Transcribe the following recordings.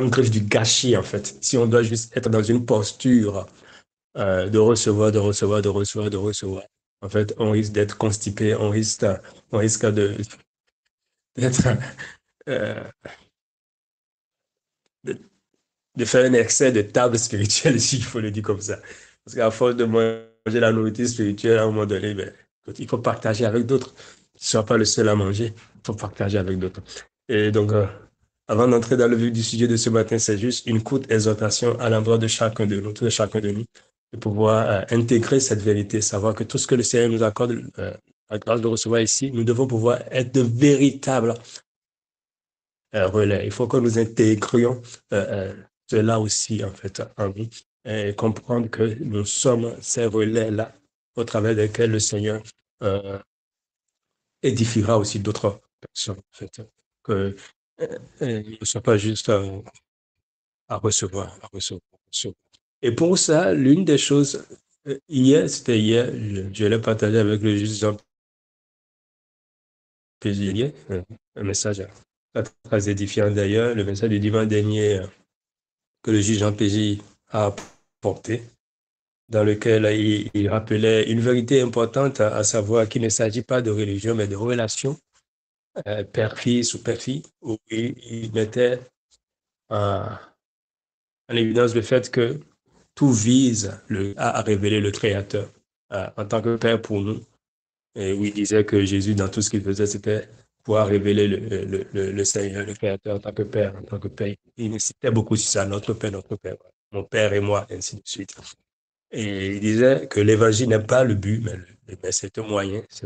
greffe du gâchis, en fait. Si on doit juste être dans une posture de recevoir, de recevoir, de recevoir, de recevoir, en fait, on risque d'être constipé, on risque d'être, euh, de, de faire un excès de table spirituelle, s'il faut le dire comme ça. Parce qu'à force de manger la nourriture spirituelle, à un moment donné, ben, il faut partager avec d'autres. Tu ne sois pas le seul à manger, il faut partager avec d'autres. Et donc, avant d'entrer dans le vif du sujet de ce matin, c'est juste une courte exhortation à l'endroit de chacun de nous, de chacun de nous, de pouvoir intégrer cette vérité, savoir que tout ce que le Seigneur nous accorde, la grâce de recevoir ici, nous devons pouvoir être de véritables relais. Il faut que nous intégrions cela aussi, en fait, en nous, et comprendre que nous sommes ces relais-là au travers desquels le Seigneur euh, édifiera aussi d'autres personnes, en fait. Que ne soit pas juste à recevoir, à recevoir, à recevoir. Et pour ça, l'une des choses, c'était hier, je l'ai partagé avec le juge Jean Pézilier, un message très édifiant d'ailleurs, le message du dimanche dernier que le juge Jean Pézy a apporté, dans lequel il rappelait une vérité importante, à savoir qu'il ne s'agit pas de religion, mais de relation, père-fils ou père-fille, où il mettait en, en évidence le fait que tout vise à révéler le Créateur en tant que Père pour nous. Et où il disait que Jésus, dans tout ce qu'il faisait, c'était pouvoir révéler le Seigneur, le Créateur en tant que Père, en tant que Père. Il insistait beaucoup sur ça, notre Père, mon Père et moi, ainsi de suite. Et il disait que l'évangile n'est pas le but, mais c'est le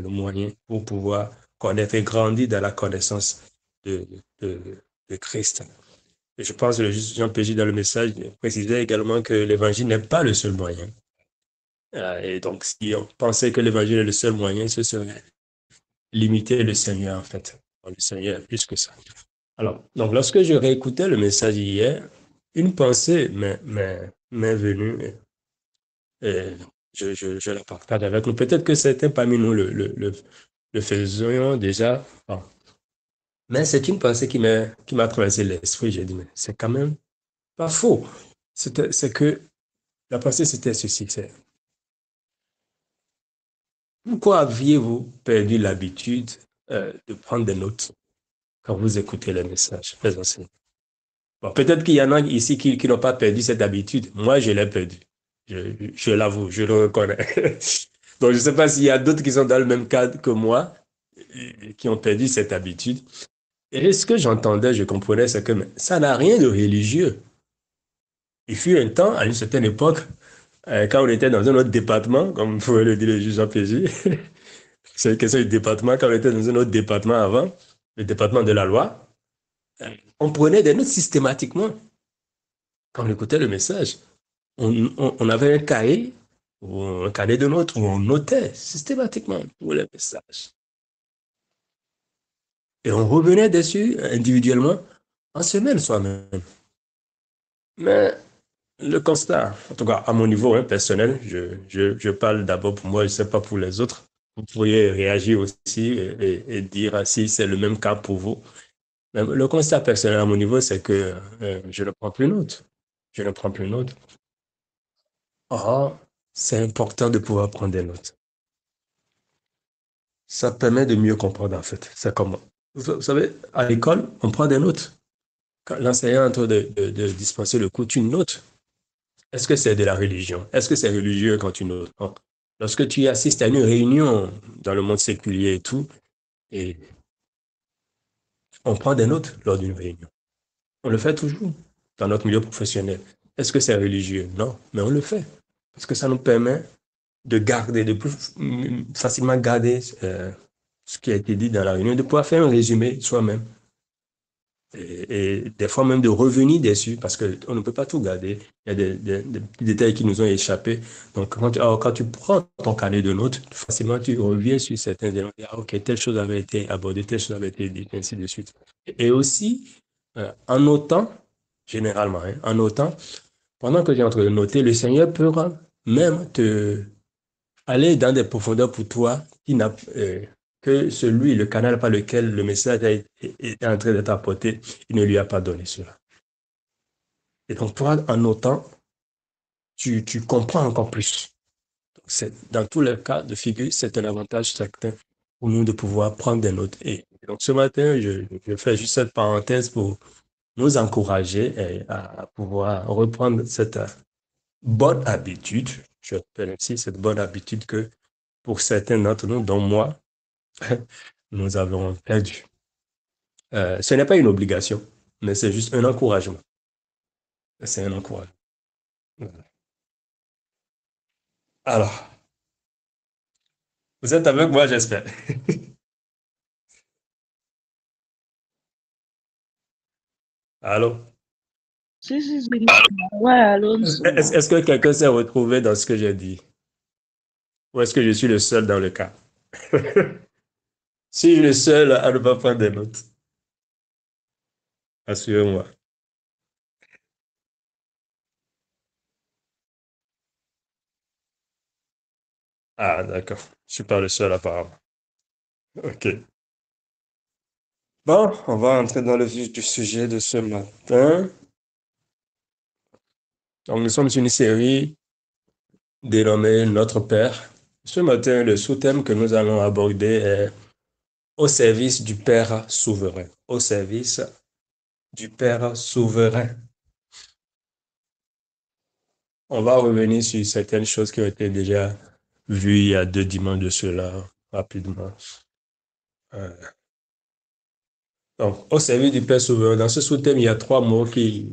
moyen pour pouvoir connaître et grandir dans la connaissance de, de, de Christ. Et je pense que le Jean Pégy, dans le message, précisait également que l'évangile n'est pas le seul moyen. Et donc, si on pensait que l'évangile est le seul moyen, ce serait limiter le Seigneur, en fait. Le Seigneur est plus que ça. Alors, donc, lorsque je réécoutais le message hier, une pensée m'est venue et je la partage avec nous. Peut-être que certains parmi nous le faisions déjà. Bon. Mais c'est une pensée qui m'a traversé l'esprit. J'ai dit, mais c'est quand même pas faux. C'est que la pensée, c'était ceci. C'est pourquoi aviez-vous perdu l'habitude de prendre des notes quand vous écoutez les messages, les enseignements? Bon, peut-être qu'il y en a ici qui n'ont pas perdu cette habitude. Moi, je l'ai perdu. Je l'avoue, je le reconnais. Donc, je ne sais pas s'il y a d'autres qui sont dans le même cadre que moi, qui ont perdu cette habitude. Et ce que j'entendais, je comprenais, c'est que ça n'a rien de religieux. Il fut un temps, à une certaine époque, quand on était dans un autre département, comme pouvait le dire le juge APJ, c'est une question du département, quand on était dans un autre département avant, le département de la loi, on prenait des notes systématiquement quand on écoutait le message. On avait un cahier, ou un cahier de notes où on notait systématiquement tous les messages. Et on revenait dessus individuellement en semaine soi-même. Mais le constat, en tout cas à mon niveau personnel, je parle d'abord pour moi, je ne sais pas pour les autres. Vous pourriez réagir aussi et dire si c'est le même cas pour vous. Mais le constat personnel à mon niveau, c'est que je ne prends plus note. Je ne prends plus note. Or, c'est important de pouvoir prendre des notes. Ça permet de mieux comprendre en fait. C'est comment. Vous savez, à l'école, on prend des notes. Quand l'enseignant est en train de dispenser le cours, tu notes. Est-ce que c'est de la religion? Est-ce que c'est religieux quand tu notes? Non. Lorsque tu assistes à une réunion dans le monde séculier et tout, et on prend des notes lors d'une réunion. On le fait toujours dans notre milieu professionnel. Est-ce que c'est religieux? Non, mais on le fait. Parce que ça nous permet de garder, de plus facilement garder ce qui a été dit dans la réunion, de pouvoir faire un résumé soi-même. Et des fois même de revenir dessus, parce qu'on ne peut pas tout garder. Il y a des petits détails qui nous ont échappé. Donc, quand tu prends ton carnet de notes, facilement tu reviens sur certains éléments. Ah, ok, telle chose avait été abordée, telle chose avait été dite, ainsi de suite. Et aussi, en notant, généralement, en notant, pendant que tu es en train de noter, le Seigneur peut même te aller dans des profondeurs pour toi que celui, le canal par lequel le message est en train d'être apporté, il ne lui a pas donné cela. Et donc, toi, en notant, tu comprends encore plus. Dans tous les cas de figure, c'est un avantage certain pour nous de pouvoir prendre des notes. Et donc, ce matin, je fais juste cette parenthèse pour nous encourager à pouvoir reprendre cette bonne habitude, je appelle ainsi cette bonne habitude que pour certains d'entre nous, dont moi, nous avons perdu. Ce n'est pas une obligation, mais c'est juste un encouragement. C'est un encouragement. Voilà. Alors, vous êtes avec moi, j'espère. Allô? Si, si, si. Ouais, Alonso. Est-ce que quelqu'un s'est retrouvé dans ce que j'ai dit? Ou est-ce que je suis le seul dans le cas? Si je suis le seul à ne pas prendre des notes, assurez-moi. Ah, d'accord. Je suis pas le seul apparemment. OK. Bon, on va entrer dans le vif du sujet de ce matin. Donc, nous sommes sur une série dénommée Notre Père. Ce matin, le sous-thème que nous allons aborder est au service du Père souverain. Au service du Père souverain. On va revenir sur certaines choses qui ont été déjà vues il y a 2 dimanches de cela, rapidement. Euh, donc, au service du Père souverain, dans ce sous-thème, il y a 3 mots qui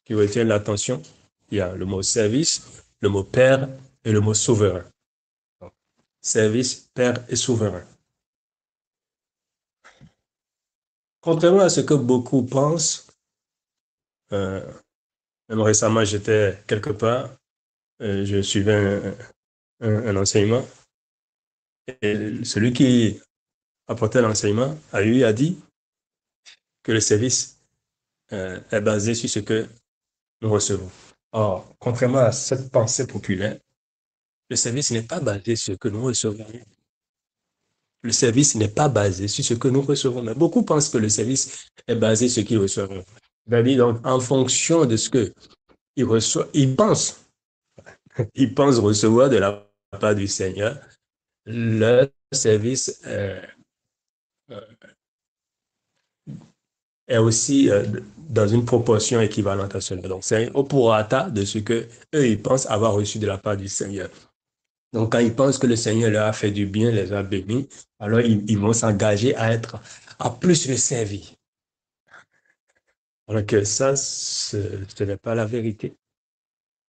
retiennent l'attention. Il y a le mot service, le mot Père et le mot souverain. Donc, service, Père et souverain. Contrairement à ce que beaucoup pensent, euh, même récemment, j'étais quelque part, je suivais un enseignement, et celui qui apportait l'enseignement a dit que le service est basé sur ce que nous recevons. Or, contrairement à cette pensée populaire, le service n'est pas basé sur ce que nous recevons. Le service n'est pas basé sur ce que nous recevons. Mais beaucoup pensent que le service est basé sur ce qu'ils reçoivent. C'est-à-dire, donc, en fonction de ce qu'ils reçoivent, ils pensent recevoir de la part du Seigneur, leur service est aussi dans une proportion équivalente à cela. Donc, c'est au prorata de ce que eux ils pensent avoir reçu de la part du Seigneur. Donc, quand ils pensent que le Seigneur leur a fait du bien, les a bénis, alors ils vont s'engager à plus le servir. Alors que ça, ce n'est pas la vérité.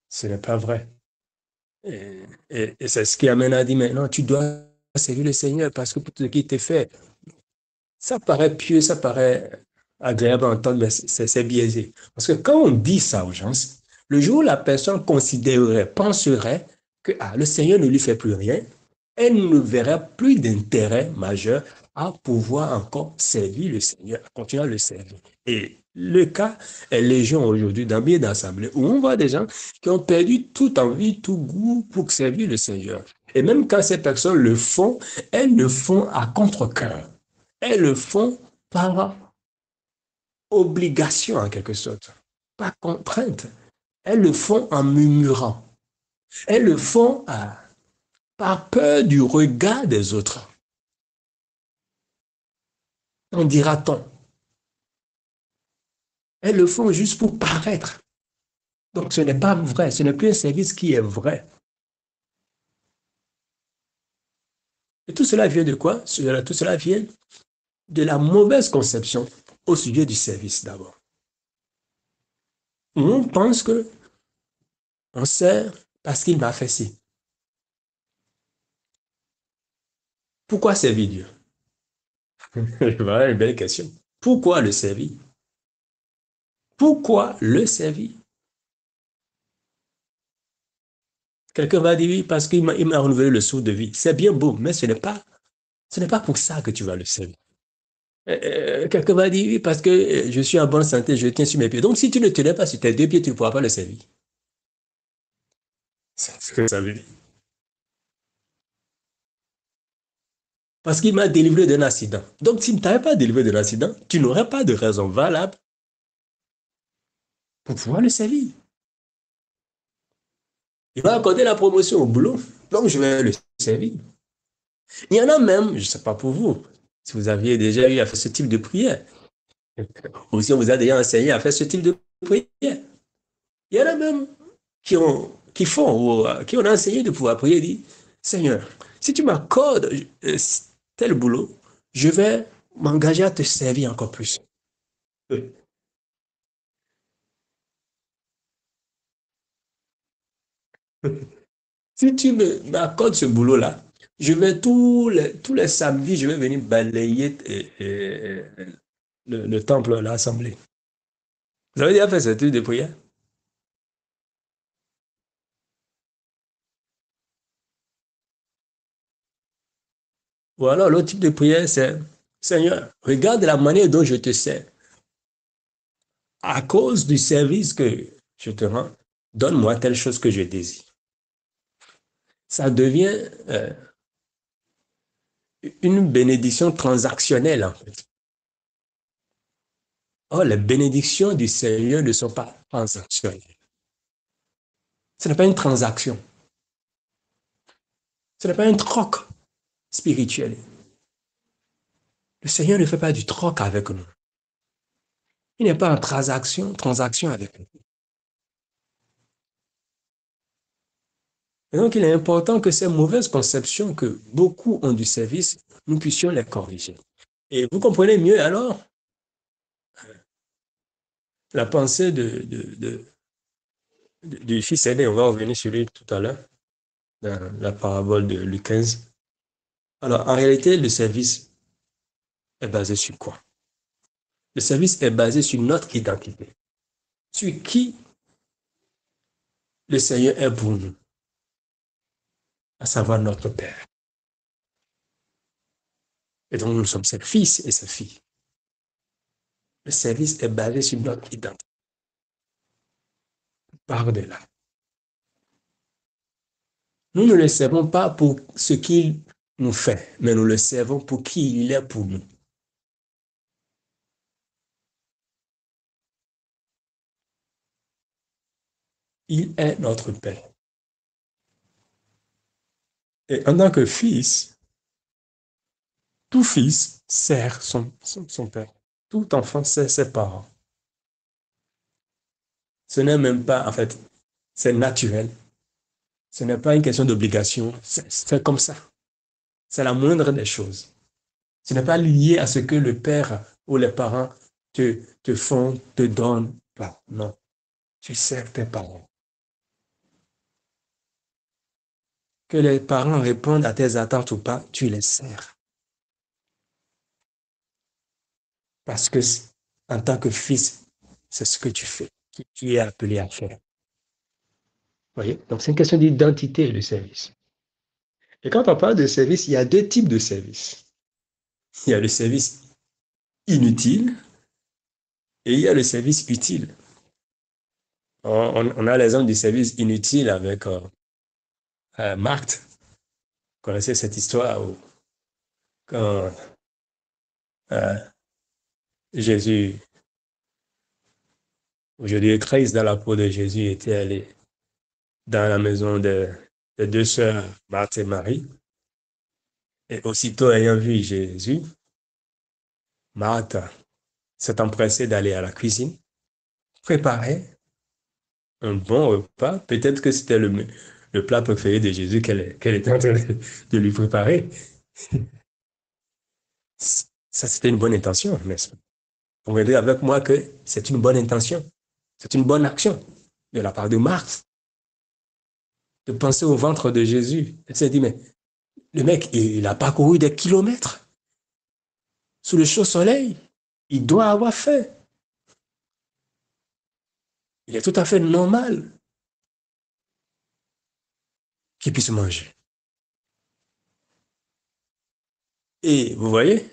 Ce n'est pas vrai. Et c'est ce qui amène à dire maintenant, tu dois servir le Seigneur parce que pour tout ce qui t'est fait, ça paraît pieux, ça paraît agréable à entendre, mais c'est biaisé. Parce que quand on dit ça aux gens, le jour où la personne considérerait, penserait que le Seigneur ne lui fait plus rien, elle ne verrait plus d'intérêt majeur à pouvoir encore servir le Seigneur, à continuer à le servir. Et le cas est légion aujourd'hui dans bien d'assemblées où on voit des gens qui ont perdu toute envie, tout goût pour servir le Seigneur. Et même quand ces personnes le font, elles le font à contre-cœur. Elles le font par obligation en quelque sorte, pas contrainte. Elles le font en murmurant. Elles le font par peur du regard des autres. En dira-t-on. Elles le font juste pour paraître. Donc ce n'est pas vrai, ce n'est plus un service qui est vrai. Et tout cela vient de quoi? Tout cela vient de la mauvaise conception au sujet du service d'abord. On pense que on sert parce qu'il m'a fait ci. Pourquoi servir Dieu? Voilà une belle question. Pourquoi le servir? Pourquoi le servir? Quelqu'un va dire oui, parce qu'il m'a renouvelé le souffle de vie. C'est bien beau, mais ce n'est pas pour ça que tu vas le servir. Quelqu'un va dire oui, parce que je suis en bonne santé, je tiens sur mes pieds. Donc, si tu ne tenais pas sur tes 2 pieds, tu ne pourras pas le servir. C'est ce que ça veut dire. Parce qu'il m'a délivré d'un accident. Donc, s'il ne t'avait pas délivré d'un accident, tu n'aurais pas de raison valable pour pouvoir le servir. Il va accorder la promotion au boulot, donc je vais le servir. Il y en a même, je ne sais pas pour vous, si vous aviez déjà eu à faire ce type de prière, ou si on vous a déjà enseigné à faire ce type de prière. Il y en a même qui font, ou qui ont enseigné de pouvoir prier et dire, Seigneur, si tu m'accordes tel boulot, je vais m'engager à te servir encore plus. Si tu m'accordes ce boulot-là, je vais tous les samedis, je vais venir balayer le temple, l'assemblée. Vous avez déjà fait ce type de prière? Ou alors l'autre type de prière, c'est Seigneur, regarde la manière dont je te sers. À cause du service que je te rends, donne-moi telle chose que je désire. Ça devient une bénédiction transactionnelle, en fait. Or, les bénédictions du Seigneur ne sont pas transactionnelles. Ce n'est pas une transaction. Ce n'est pas un troc spirituel. Le Seigneur ne fait pas du troc avec nous. Il n'est pas en transaction avec nous. Et donc, il est important que ces mauvaises conceptions que beaucoup ont du service, nous puissions les corriger. Et vous comprenez mieux alors la pensée du fils aîné. On va revenir sur lui tout à l'heure, dans la parabole de Luc 15. Alors, en réalité, le service est basé sur quoi? Le service est basé sur notre identité, sur qui le Seigneur est pour nous, à savoir notre Père. Et donc, nous sommes ses fils et ses filles. Le service est basé sur notre identité. Par-delà. Nous ne le servons pas pour ce qu'il nous fait, mais nous le servons pour qui il est pour nous. Il est notre Père. Et en tant que fils, tout fils sert son père. Tout enfant sert ses parents. Ce n'est même pas, en fait, c'est naturel. Ce n'est pas une question d'obligation. C'est comme ça. C'est la moindre des choses. Ce n'est pas lié à ce que le père ou les parents te font, te donnent. Pas. Non. Tu sers tes parents. Que les parents répondent à tes attentes ou pas, tu les sers. Parce que, en tant que fils, c'est ce que tu fais, que tu es appelé à faire. Vous voyez? Donc, c'est une question d'identité, le service. Et quand on parle de service, il y a deux types de services. Il y a le service inutile et il y a le service utile. On a l'exemple du service inutile avec Marthe. Vous connaissez cette histoire où quand euh, Jésus, aujourd'hui Christ dans la peau de Jésus était allé dans la maison des deux sœurs, Marthe et Marie. Et aussitôt ayant vu Jésus, Marthe s'est empressée d'aller à la cuisine, préparer un bon repas. Peut-être que c'était le plat préféré de Jésus qu'elle était en train de lui préparer. Ça, c'était une bonne intention, n'est-ce pas? Vous conviendrez avec moi que c'est une bonne intention. C'est une bonne action de la part de Marthe de penser au ventre de Jésus. Elle s'est dit, mais le mec, il a parcouru des kilomètres sous le chaud soleil. Il doit avoir faim. Il est tout à fait normal qu'il puisse manger. Et vous voyez,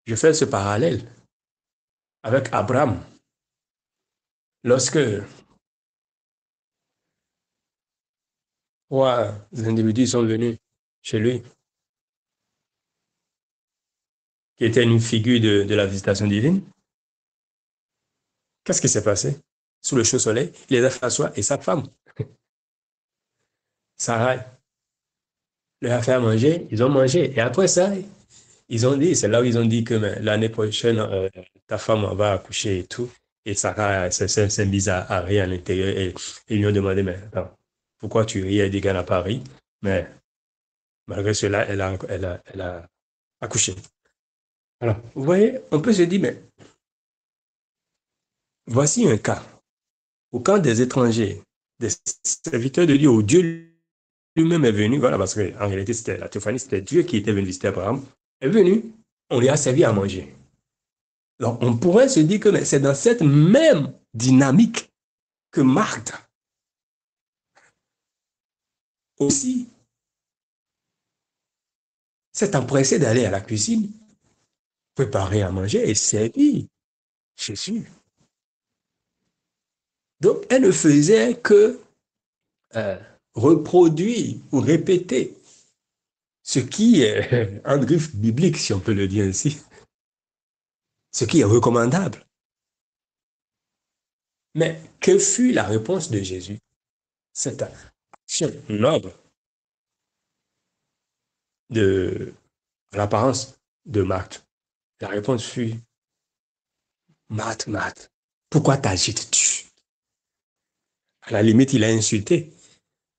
je fais ce parallèle avec Abraham. Lorsque trois individus sont venus chez lui, qui était une figure de la visitation divine, qu'est-ce qui s'est passé? sous le chaud soleil, il les a fait asseoir et sa femme, Sarah, leur a fait à manger, ils ont mangé. Et après ça, ils ont dit, c'est là où ils ont dit que mais, l'année prochaine, ta femme va accoucher et tout. Et Sarah s'est mise à rire à l'intérieur et ils lui ont demandé, mais attends, pourquoi tu ris? Elle dit qu'elle n'a pas ri. Mais malgré cela, elle a accouché. Alors, vous voyez, on peut se dire, mais voici un cas où quand des étrangers, des serviteurs de Dieu, où Dieu lui-même est venu, voilà, parce qu'en réalité, c'était la théophanie, c'était Dieu qui était venu visiter Abraham, est venu, on lui a servi à manger. Donc, on pourrait se dire que c'est dans cette même dynamique que Marthe aussi s'est empressée d'aller à la cuisine, préparer à manger et servir Jésus. Donc, elle ne faisait que euh, reproduire ou répéter ce qui est en griffe biblique, si on peut le dire ainsi, ce qui est recommandable. Mais que fut la réponse de Jésus? Cette action noble de l'apparence de Marthe. La réponse fut Marthe, Marthe, pourquoi t'agites-tu? À la limite, il a insulté.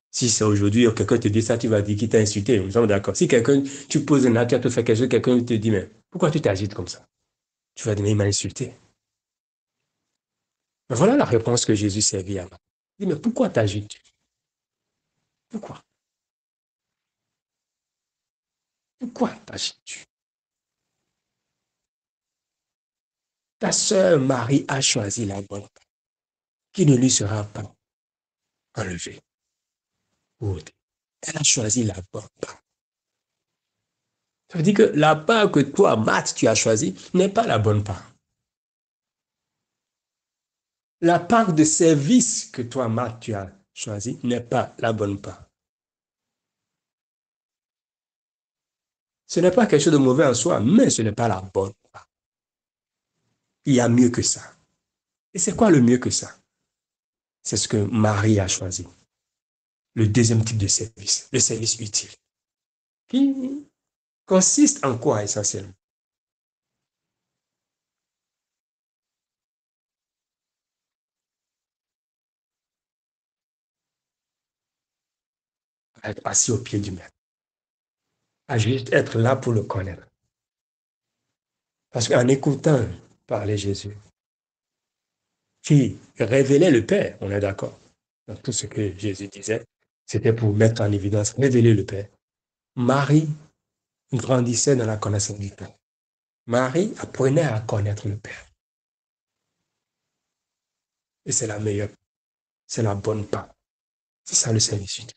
Si c'est aujourd'hui, quelqu'un te dit ça, tu vas dire qu'il t'a insulté. Nous sommes d'accord. Si quelqu'un, tu poses un acte, tu as te fait quelque chose, quelqu'un te dit, mais pourquoi tu t'agites comme ça? Tu vas dire, mais il m'a insulté. Mais voilà la réponse que Jésus servit à Marthe. Il dit, mais pourquoi t'agites-tu? Pourquoi? Pourquoi t'agites-tu? Ta sœur Marie a choisi la bonne part, qui ne lui sera pas enlevée. Elle a choisi la bonne part. Ça veut dire que la part que toi, Matt, tu as choisie n'est pas la bonne part. La part de service que toi, Matt, tu as choisie n'est pas la bonne part. Ce n'est pas quelque chose de mauvais en soi, mais ce n'est pas la bonne part. Il y a mieux que ça. Et c'est quoi le mieux que ça? C'est ce que Marie a choisi. Le deuxième type de service, le service utile. Qui consiste en quoi essentiellement? À être assis au pied du maître. À juste être là pour le connaître. Parce qu'en écoutant parler Jésus, qui révélait le Père, on est d'accord. Dans tout ce que Jésus disait, c'était pour mettre en évidence, révéler le Père. Marie grandissait dans la connaissance du Père. Marie apprenait à connaître le Père. Et c'est la meilleure, c'est la bonne part. C'est ça le service utile.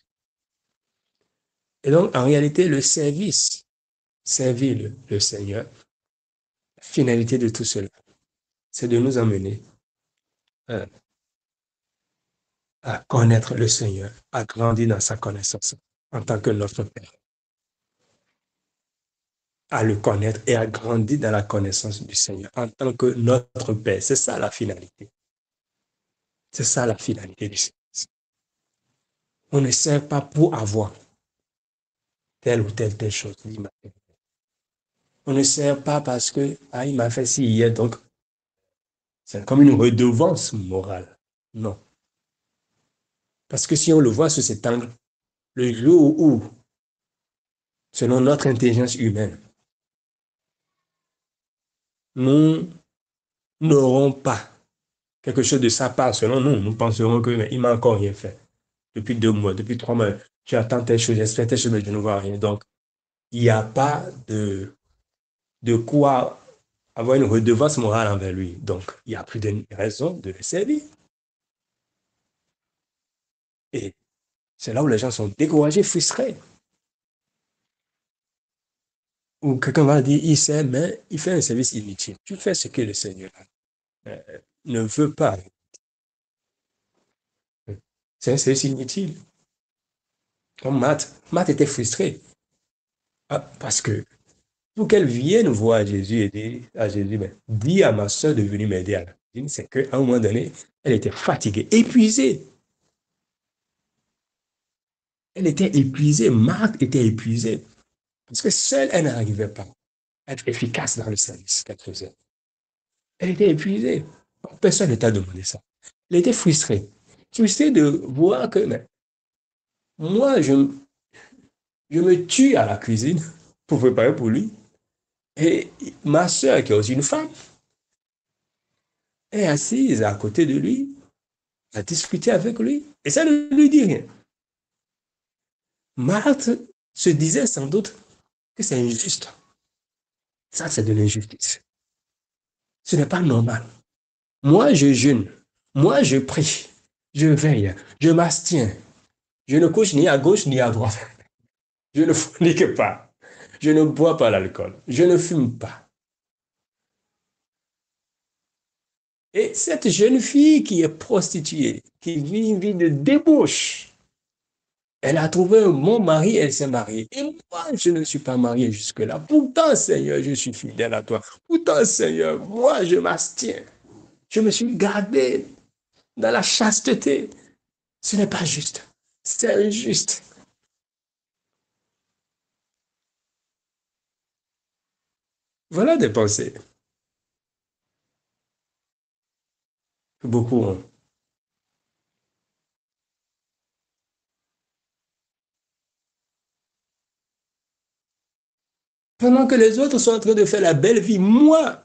Et donc, en réalité, le service, servir le Seigneur, la finalité de tout cela, c'est de nous emmener euh, à connaître le Seigneur, à grandir dans sa connaissance en tant que notre Père, à le connaître et à grandir dans la connaissance du Seigneur en tant que notre Père. C'est ça la finalité. C'est ça la finalité du service. On ne sert pas pour avoir telle ou telle chose. On ne sert pas parce que ah, il m'a fait ci hier, donc c'est comme une redevance morale. Non. Parce que si on le voit sous cet angle, le jour où, selon notre intelligence humaine, nous n'aurons pas quelque chose de sa part, selon nous, nous penserons que mais il m'a encore rien fait. Depuis 2 mois, depuis 3 mois, tu attends telle chose, j'espère telle chose, mais je ne vois rien. Donc, il n'y a pas de quoi avoir une redevance morale envers lui. Donc, il n'y a plus de raison de le servir. Et c'est là où les gens sont découragés, frustrés. Ou quelqu'un va dire, il sait, mais il fait un service inutile. Tu fais ce que le Seigneur euh, ne veut pas. C'est un service inutile. Comme Matt était frustré. Ah, parce que pour qu'elle vienne voir Jésus et dire à Jésus, mais dis à ma soeur de venir m'aider à la cuisine, c'est qu'à un moment donné, Elle était fatiguée, épuisée. Elle était épuisée. Marthe était épuisée. Parce que seule, elle n'arrivait pas à être efficace dans le service qu'elle faisait. Elle était épuisée. Personne ne t'a demandé ça. Elle était frustrée. Frustrée de voir que mais, moi, je me tue à la cuisine pour préparer pour lui. Et ma soeur, qui est aussi une femme, est assise à côté de lui, à discuter avec lui. Et ça ne lui dit rien. Marthe se disait sans doute que c'est injuste. Ça, c'est de l'injustice. Ce n'est pas normal. Moi, je jeûne. Moi, je prie. Je veille. Je m'abstiens. Je ne couche ni à gauche ni à droite. Je ne fornique pas. Je ne bois pas l'alcool. Je ne fume pas. Et cette jeune fille qui est prostituée, qui vit une vie de débauche, elle a trouvé un bon mari, elle s'est mariée. Et moi, je ne suis pas marié jusque-là. Pourtant, Seigneur, je suis fidèle à toi. Pourtant, Seigneur, moi, je m'abstiens. Je me suis gardé dans la chasteté. Ce n'est pas juste. C'est injuste. Voilà des pensées que beaucoup ont. Pendant que les autres sont en train de faire la belle vie, moi,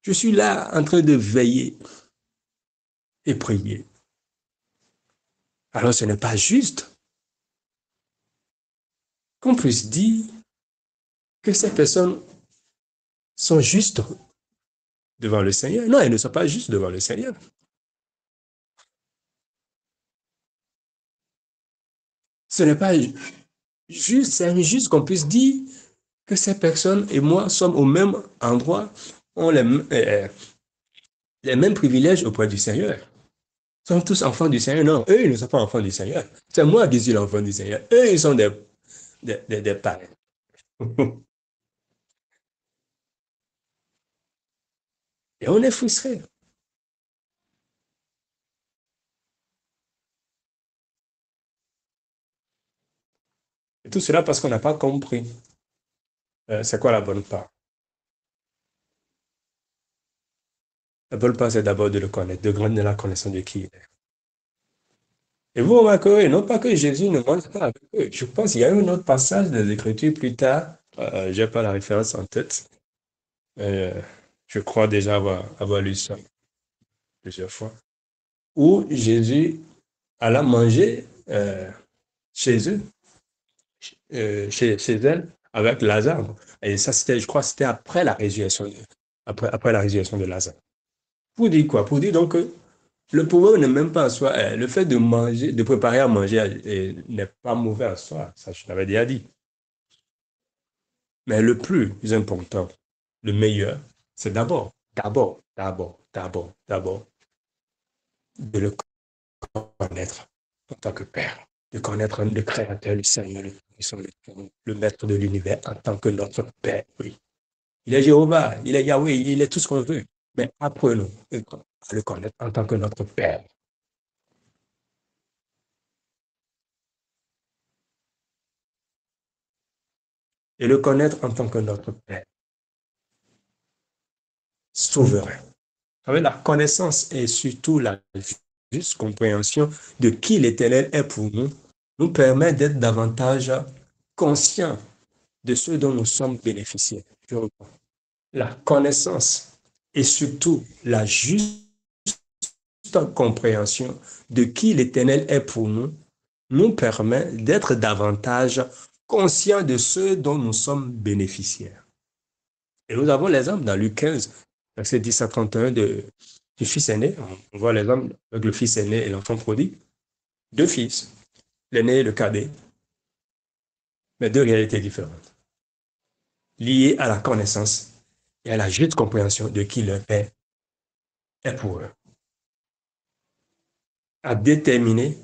je suis là en train de veiller et prier. Alors ce n'est pas juste qu'on puisse dire que ces personnes sont justes devant le Seigneur. Non, elles ne sont pas justes devant le Seigneur. Ce n'est pas juste, c'est injuste qu'on puisse dire que ces personnes et moi sommes au même endroit, ont les mêmes privilèges auprès du Seigneur. Nous sommes tous enfants du Seigneur. Non, eux, ils ne sont pas enfants du Seigneur. C'est moi qui suis l'enfant du Seigneur. Eux, ils sont des parents. Et on est frustré. Et tout cela parce qu'on n'a pas compris c'est quoi la bonne part. La bonne part, c'est d'abord de le connaître, de grandir dans la connaissance de qui il est. Et vous remarquerez, non pas que Jésus ne mange pas avec eux. Je pense qu'il y a un autre passage des Écritures plus tard, je n'ai pas la référence en tête, mais je crois déjà avoir lu ça plusieurs fois, où Jésus alla manger chez eux, chez elle, avec Lazare. Et ça, c'était, je crois, c'était après la résurrection après la résurrection de Lazare. Pour dire quoi? Pour dire donc que le pouvoir n'est même pas en soi. Le fait de manger, de préparer à manger n'est pas mauvais en soi. Ça, je l'avais déjà dit. Mais le plus important, le meilleur, c'est d'abord, de le connaître en tant que Père, de connaître le Créateur, le Seigneur, le Maître de l'univers en tant que notre Père. Oui. Il est Jéhovah, il est Yahweh, il est tout ce qu'on veut. Mais apprenons à le connaître en tant que notre Père. Et le connaître en tant que notre Père, souverain. Avec la connaissance et surtout la juste compréhension de qui l'Éternel est pour nous, nous permet d'être davantage conscients de ce dont nous sommes bénéficiaires. Je reprends. La connaissance et surtout la juste compréhension de qui l'Éternel est pour nous, nous permet d'être davantage conscients de ce dont nous sommes bénéficiaires. Et nous avons l'exemple dans Luc 15, verset 10 à 31 du fils aîné. On voit l'exemple avec le fils aîné et l'enfant prodigue. Deux fils, l'aîné et le cadet, mais deux réalités différentes, liées à la connaissance et à la juste compréhension de qui leur père est pour eux, à déterminer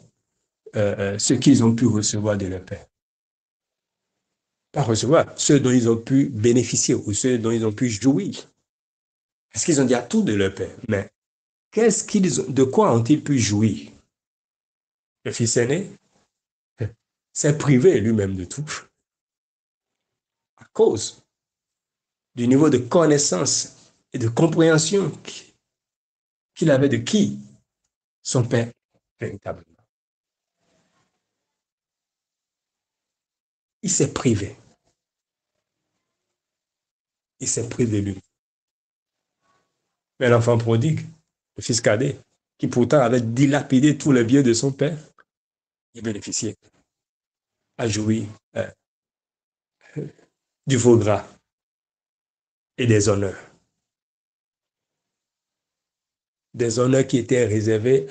ce qu'ils ont pu recevoir de leur père. Pas recevoir, ce dont ils ont pu bénéficier ou ce dont ils ont pu jouir. Parce qu'ils ont dit à tout de leur père, mais de quoi ont-ils pu jouir? Le fils aîné s'est privé lui-même de tout à cause du niveau de connaissance et de compréhension qu'il avait de qui? Son père, véritablement. Il s'est privé. Il s'est privé lui. Mais l'enfant prodigue, le fils cadet, qui pourtant avait dilapidé tous les biens de son père, il bénéficiait, a joui du veau gras et des honneurs. Des honneurs qui étaient réservés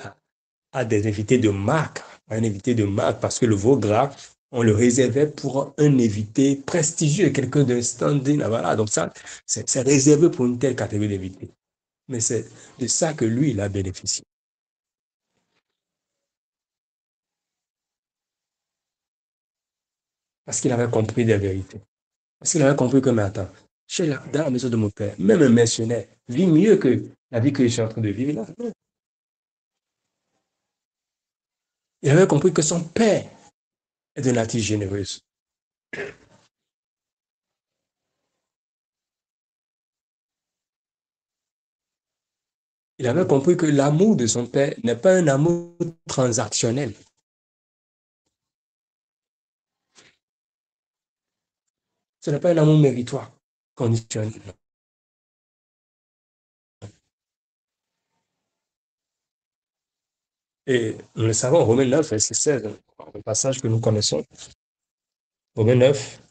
à des invités de marque, un invité de marque, parce que le veau gras, on le réservait pour un invité prestigieux, quelqu'un d'un standing. Voilà. Donc ça, c'est réservé pour une telle catégorie d'invités. Mais c'est de ça que lui, il a bénéficié. Parce qu'il avait compris des vérités. Parce qu'il avait compris que, mais attends, dans la maison de mon père, même un mercenaire vit mieux que la vie que je suis en train de vivre là. Il avait compris que son père est de nature généreuse. Il avait compris que l'amour de son père n'est pas un amour transactionnel. Ce n'est pas un amour méritoire, conditionnel. Et nous le savons, Romains 9, verset 16, un passage que nous connaissons. Romains 9,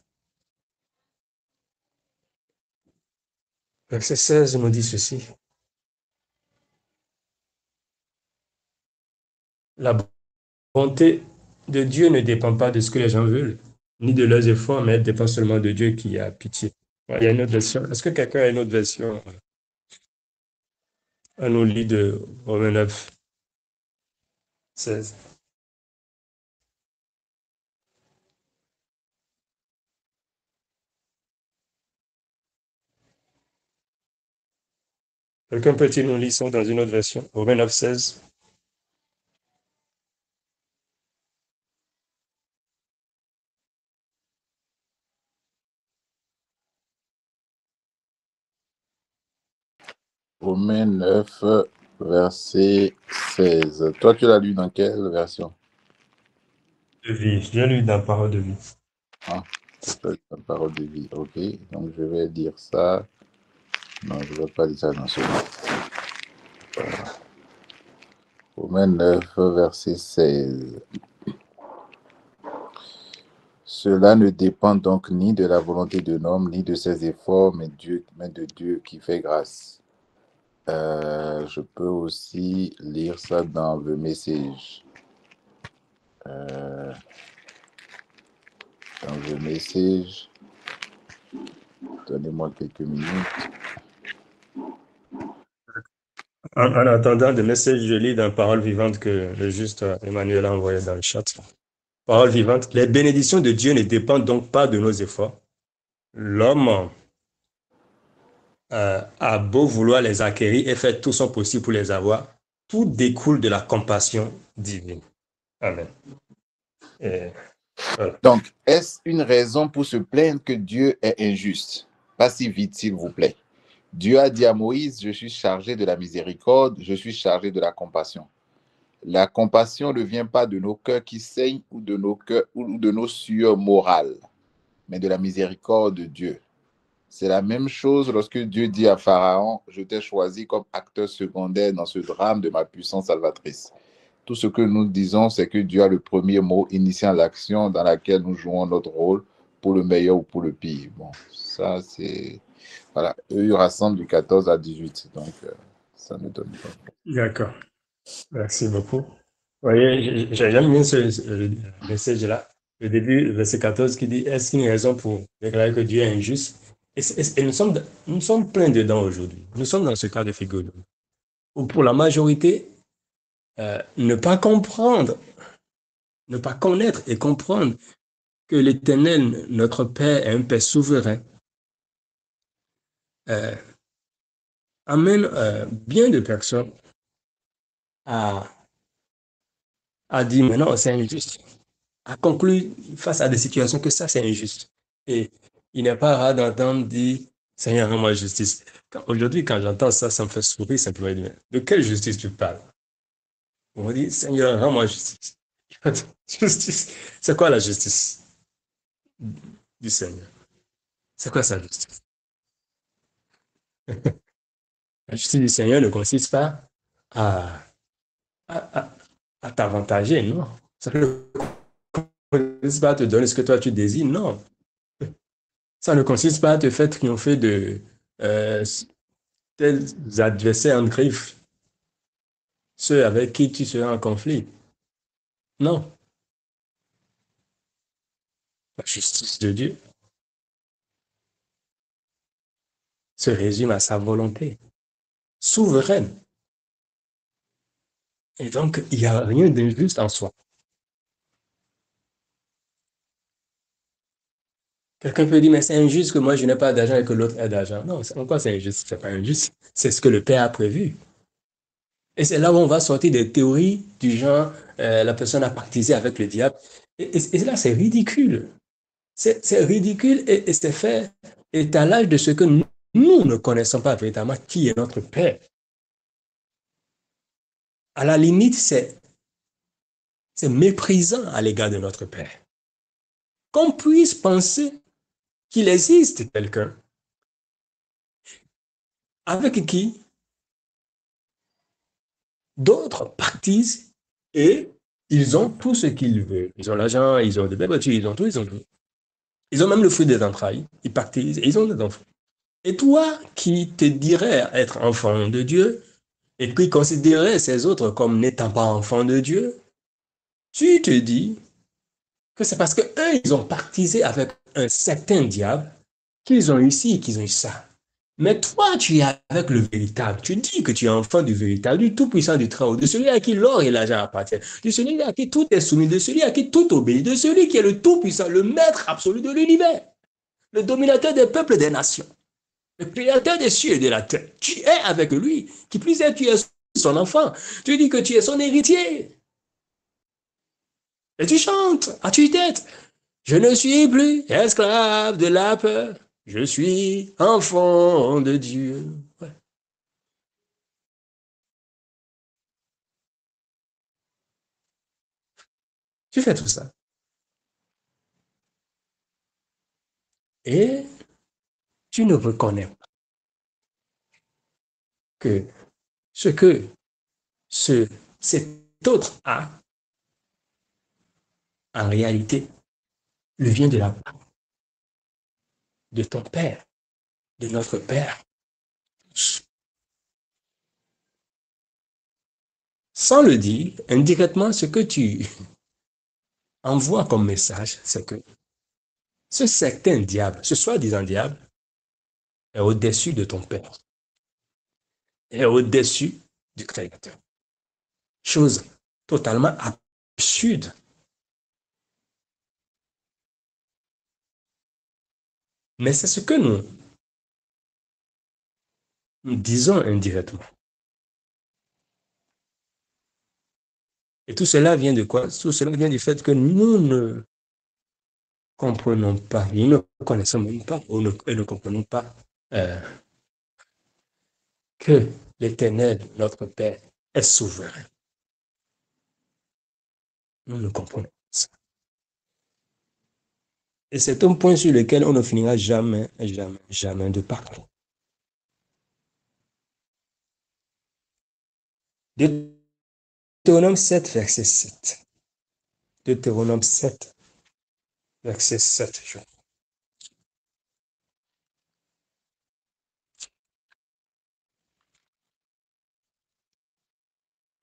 verset 16 nous dit ceci. La bonté de Dieu ne dépend pas de ce que les gens veulent, ni de leurs efforts, mais elle dépend seulement de Dieu qui a pitié. Il y a une autre version. Est-ce que quelqu'un a une autre version à nous lire de Romains 9, 16? Quelqu'un peut-il nous lire ça dans une autre version? Romains 9, 16. Romains 9, verset 16. Toi, tu l'as lu dans quelle version? De vie. Je viens lui dans Parole de vie. Ah, c'est la parole de vie. Ok, donc je vais dire ça. Non, je ne vais pas dire ça dans ce moment. Voilà. Romains 9, verset 16. Cela ne dépend donc ni de la volonté de l'homme, ni de ses efforts, mais de Dieu qui fait grâce. Je peux aussi lire ça dans The Message. Dans The Message. Donnez-moi quelques minutes. En attendant, de message, je lis dans Parole vivante que le juste Emmanuel a envoyé dans le chat. Parole vivante. Les bénédictions de Dieu ne dépendent donc pas de nos efforts. L'homme a beau vouloir les acquérir et faire tout son possible pour les avoir, tout découle de la compassion divine. Amen. Et voilà. Donc, est-ce une raison pour se plaindre que Dieu est injuste? Pas si vite, s'il vous plaît. Dieu a dit à Moïse, je suis chargé de la miséricorde, je suis chargé de la compassion. La compassion ne vient pas de nos cœurs qui saignent ou de nos cœurs ou de nos sueurs morales, mais de la miséricorde de Dieu. C'est la même chose lorsque Dieu dit à Pharaon, je t'ai choisi comme acteur secondaire dans ce drame de ma puissance salvatrice. Tout ce que nous disons, c'est que Dieu a le premier mot initiant l'action dans laquelle nous jouons notre rôle pour le meilleur ou pour le pire. Bon, ça c'est... Voilà, eux, ils rassemblent du 14 à 18, donc ça ne donne pas. D'accord. Merci beaucoup. Vous voyez, j'aime bien ce message-là. Le début, verset 14, qui dit, est-ce une raison pour déclarer que Dieu est injuste? Et nous sommes pleins dedans aujourd'hui. Nous sommes dans ce cas de figure. Où pour la majorité, ne pas comprendre, ne pas connaître et comprendre que l'Éternel, notre Père, est un Père souverain, amène bien de personnes a, a dit, mais non, c'est injuste, a conclu face à des situations que ça, c'est injuste. Et il n'est pas rare d'entendre dire, Seigneur, rends-moi justice. Aujourd'hui, quand j'entends ça, ça me fait sourire simplement. De quelle justice tu parles? On me dit, Seigneur, rends-moi justice. Justice. C'est quoi la justice du Seigneur? C'est quoi sa justice? La justice du Seigneur ne consiste pas à, à, à, à t'avantager, non. Ça ne consiste pas à te donner ce que toi tu désires, non. Ça ne consiste pas à te faire triompher de euh, tes adversaires en griffe, ceux avec qui tu seras en conflit. Non. La justice de Dieu se résume à sa volonté souveraine. Et donc, il n'y a rien d'injuste en soi. Quelqu'un peut dire, mais c'est injuste que moi je n'ai pas d'argent et que l'autre ait d'argent. Non, en quoi c'est injuste? C'est pas injuste. C'est ce que le Père a prévu. Et c'est là où on va sortir des théories du genre, la personne a pactisé avec le diable. Et là, c'est ridicule. C'est ridicule et c'est fait étalage de ce que nous ne connaissons pas véritablement qui est notre Père. À la limite, c'est méprisant à l'égard de notre Père. Qu'on puisse penser qu'il existe quelqu'un avec qui d'autres pactisent et ils ont tout ce qu'ils veulent. Ils ont l'argent, ils ont des belles voitures, ils ont tout, ils ont tout. Ils ont même le fruit des entrailles. Ils pactisent et ils ont des enfants. Et toi qui te dirais être enfant de Dieu et qui considérais ces autres comme n'étant pas enfants de Dieu, tu te dis que c'est parce qu'eux, ils ont pactisé avec un certain diable qu'ils ont eu ci, qu'ils ont eu ça. Mais toi, tu es avec le véritable. Tu dis que tu es enfant du véritable, du tout-puissant du Très-Haut, de celui à qui l'or et l'argent appartiennent, de celui à qui tout est soumis, de celui à qui tout obéit, de celui qui est le tout-puissant, le maître absolu de l'univers, le dominateur des peuples et des nations, le créateur des cieux et de la terre. Tu es avec lui. Qui plus est, tu es son enfant. Tu dis que tu es son héritier. Et tu chantes à tue-tête. Je ne suis plus esclave de la peur. Je suis enfant de Dieu. Ouais. Tu fais tout ça. Et tu ne reconnais pas que ce que cet autre a, en réalité, le vient de la part de ton Père, de notre Père. Sans le dire, indirectement, ce que tu envoies comme message, c'est que ce certain diable, ce soi-disant diable, est au-dessus de ton Père, est au-dessus du Créateur. Chose totalement absurde. Mais c'est ce que nous disons indirectement. Et tout cela vient de quoi? Tout cela vient du fait que nous ne comprenons pas, nous ne connaissons même pas, et ne comprenons pas euh, que l'Éternel, notre Père, est souverain. Nous ne comprenons pas ça. Et c'est un point sur lequel on ne finira jamais, jamais, jamais de parler. Deutéronome 7, verset 7. Deutéronome 7, verset 7.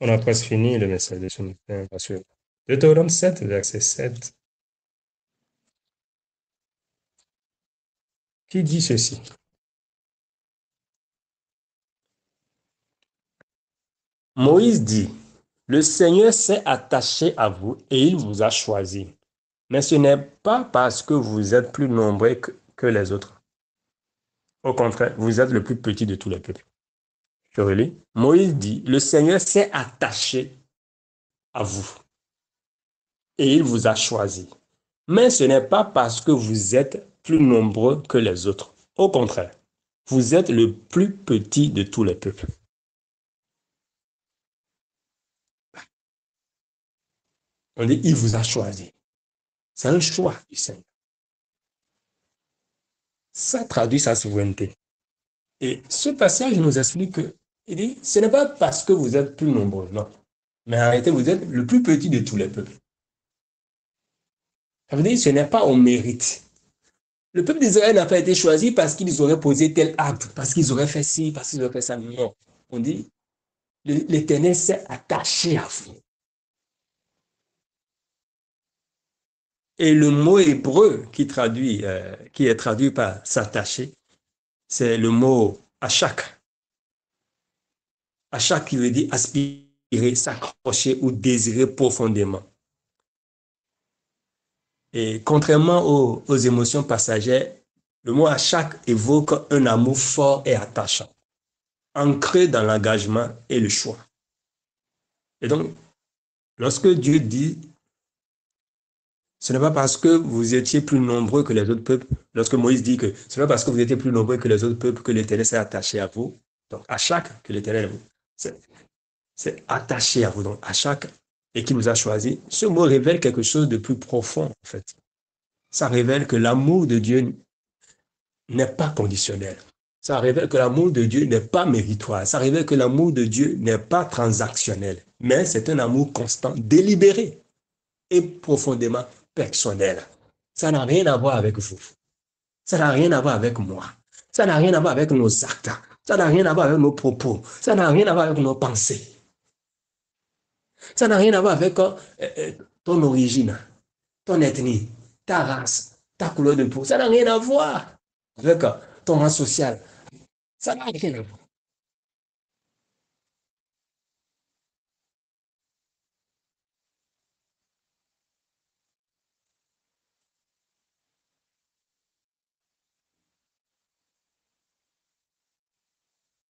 On a presque fini le message de ce matin. Deutéronome 7, verset 7. Qui dit ceci? Moïse dit, le Seigneur s'est attaché à vous et il vous a choisi. Mais ce n'est pas parce que vous êtes plus nombreux que les autres. Au contraire, vous êtes le plus petit de tous les peuples. Je relis. Moïse dit, le Seigneur s'est attaché à vous et il vous a choisi. Mais ce n'est pas parce que vous êtes plus nombreux que les autres. Au contraire, vous êtes le plus petit de tous les peuples. On dit, il vous a choisi. C'est un choix du Seigneur. Ça traduit sa souveraineté. Et ce passage nous explique que, il dit, ce n'est pas parce que vous êtes plus nombreux, non. Mais en réalité, vous êtes le plus petit de tous les peuples. Ça veut dire que ce n'est pas au mérite. Le peuple d'Israël n'a pas été choisi parce qu'ils auraient posé tel acte, parce qu'ils auraient fait ci, parce qu'ils auraient fait ça. Non. On dit, l'Éternel s'est attaché à vous. Et le mot hébreu qui est traduit par s'attacher, c'est le mot achak. Achak qui veut dire aspirer, s'accrocher ou désirer profondément. Et contrairement aux émotions passagères, le mot achak évoque un amour fort et attachant, ancré dans l'engagement et le choix. Et donc, lorsque Dieu dit, ce n'est pas parce que vous étiez plus nombreux que les autres peuples, lorsque Moïse dit que ce n'est pas parce que vous étiez plus nombreux que les autres peuples que l'Éternel s'est attaché à vous, donc à chaque que l'Éternel s'est attaché à vous, donc à chaque et qui vous a choisi, ce mot révèle quelque chose de plus profond en fait. Ça révèle que l'amour de Dieu n'est pas conditionnel. Ça révèle que l'amour de Dieu n'est pas méritoire. Ça révèle que l'amour de Dieu n'est pas transactionnel, mais c'est un amour constant, délibéré et profondément personnel. Ça n'a rien à voir avec vous. Ça n'a rien à voir avec moi. Ça n'a rien à voir avec nos actes. Ça n'a rien à voir avec nos propos. Ça n'a rien à voir avec nos pensées. Ça n'a rien à voir avec ton origine, ton ethnie, ta race, ta couleur de peau. Ça n'a rien à voir avec ton rang social. Ça n'a rien à voir.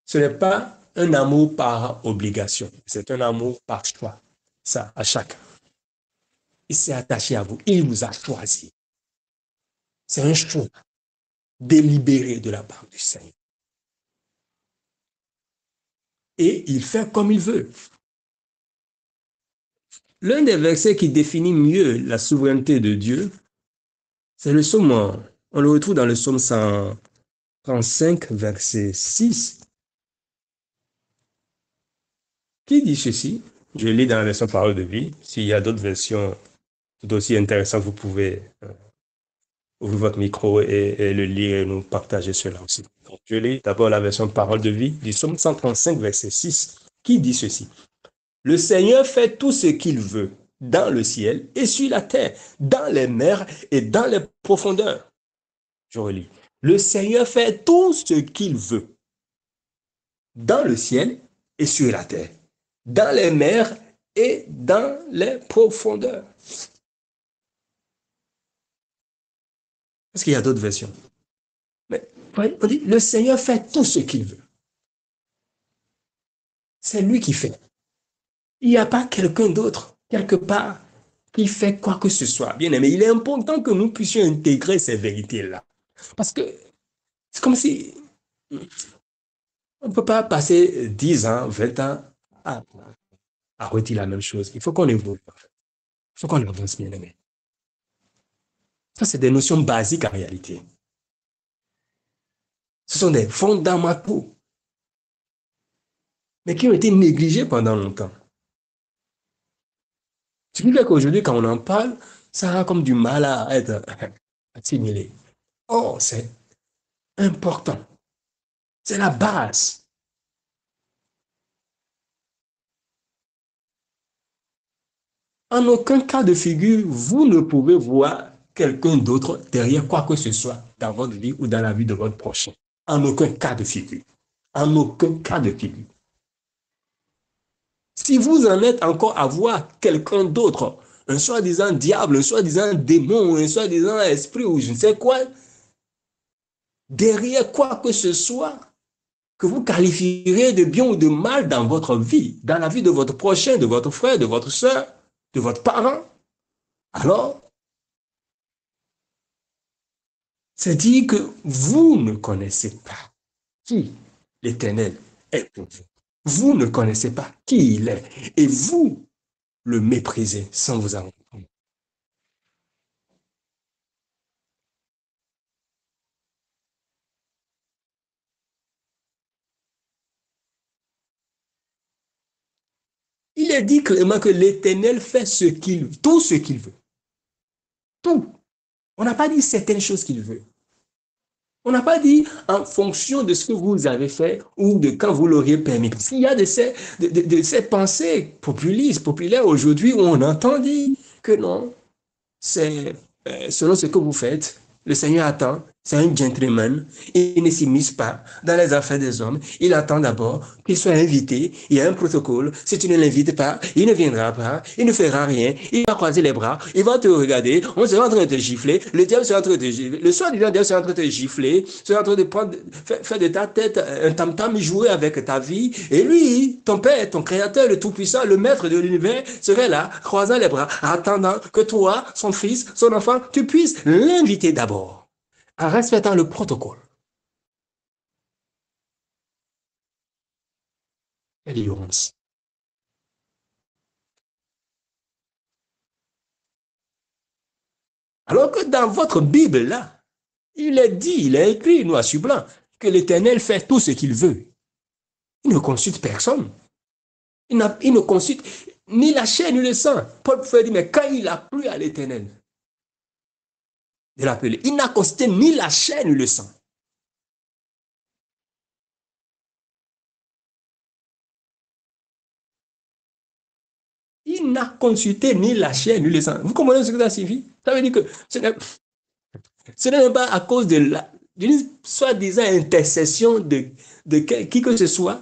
Ce n'est pas un amour par obligation, c'est un amour par choix. Ça, à chacun. Il s'est attaché à vous, il vous a choisi. C'est un choix délibéré de la part du Seigneur. Et il fait comme il veut. L'un des versets qui définit mieux la souveraineté de Dieu, c'est le psaume, on le retrouve dans le psaume 135, verset 6, qui dit ceci. Je lis dans la version Parole de vie. S'il y a d'autres versions tout aussi intéressantes, vous pouvez ouvrir votre micro et le lire et nous partager cela aussi. Donc, je lis d'abord la version Parole de vie du psaume 135, verset 6, qui dit ceci. Le Seigneur fait tout ce qu'il veut dans le ciel et sur la terre, dans les mers et dans les profondeurs. Je relis. Le Seigneur fait tout ce qu'il veut dans le ciel et sur la terre, dans les mers et dans les profondeurs. Est-ce qu'il y a d'autres versions? Mais on dit, le Seigneur fait tout ce qu'il veut. C'est lui qui fait. Il n'y a pas quelqu'un d'autre, quelque part, qui fait quoi que ce soit. Bien aimé, il est important que nous puissions intégrer ces vérités-là. Parce que c'est comme si on ne peut pas passer 10 ans, 20 ans à redire la même chose. Il faut qu'on évolue. Il faut qu'on avance, bien aimé. Ça, c'est des notions basiques en réalité. Ce sont des fondamentaux, mais qui ont été négligés pendant longtemps. Ce qui fait qu'aujourd'hui, quand on en parle, ça a comme du mal à être assimilé. Or, c'est important. C'est la base. En aucun cas de figure, vous ne pouvez voir quelqu'un d'autre derrière quoi que ce soit dans votre vie ou dans la vie de votre prochain. En aucun cas de figure. En aucun cas de figure. Si vous en êtes encore à voir quelqu'un d'autre, un soi-disant diable, un soi-disant démon, un soi-disant esprit ou je ne sais quoi, derrière quoi que ce soit, que vous qualifierez de bien ou de mal dans votre vie, dans la vie de votre prochain, de votre frère, de votre soeur, de votre parent, alors, c'est dire que vous ne connaissez pas qui l'Éternel est pour vous. Vous ne connaissez pas qui il est et vous le méprisez sans vous en rendre compte. Il est dit clairement que l'Éternel fait tout ce qu'il veut. Tout. On n'a pas dit certaines choses qu'il veut. On n'a pas dit en fonction de ce que vous avez fait ou de quand vous l'auriez permis. Parce qu'il y a de ces pensées populistes, populaires aujourd'hui où on entend dire que non, c'est selon ce que vous faites, le Seigneur attend, c'est un gentleman, il ne s'immisce pas dans les affaires des hommes, il attend d'abord qu'il soit invité, il y a un protocole, si tu ne l'invites pas, il ne viendra pas, il ne fera rien, il va croiser les bras, il va te regarder, on sera en train de te gifler, le diable sera en train de te gifler, le soi-disant diable sera en train de te gifler, sera en train de faire de ta tête un tam-tam, jouer avec ta vie, et lui, ton Père, ton Créateur, le Tout-Puissant, le Maître de l'univers, serait là, croisant les bras, attendant que toi, son fils, son enfant, tu puisses l'inviter d'abord en respectant le protocole. Quelle ignorance. Alors que dans votre Bible, là, il est dit, il est écrit noir sur blanc, que l'Éternel fait tout ce qu'il veut. Il ne consulte personne. Il ne consulte ni la chair ni le sang. Paul peut dire, mais quand il a plu à l'Éternel de l'appeler, il n'a consulté ni la chair ni le sang. Il n'a consulté ni la chair ni le sang. Vous comprenez ce que ça signifie? Ça veut dire que ce n'est même pas à cause d'une soi-disant intercession de qui que ce soit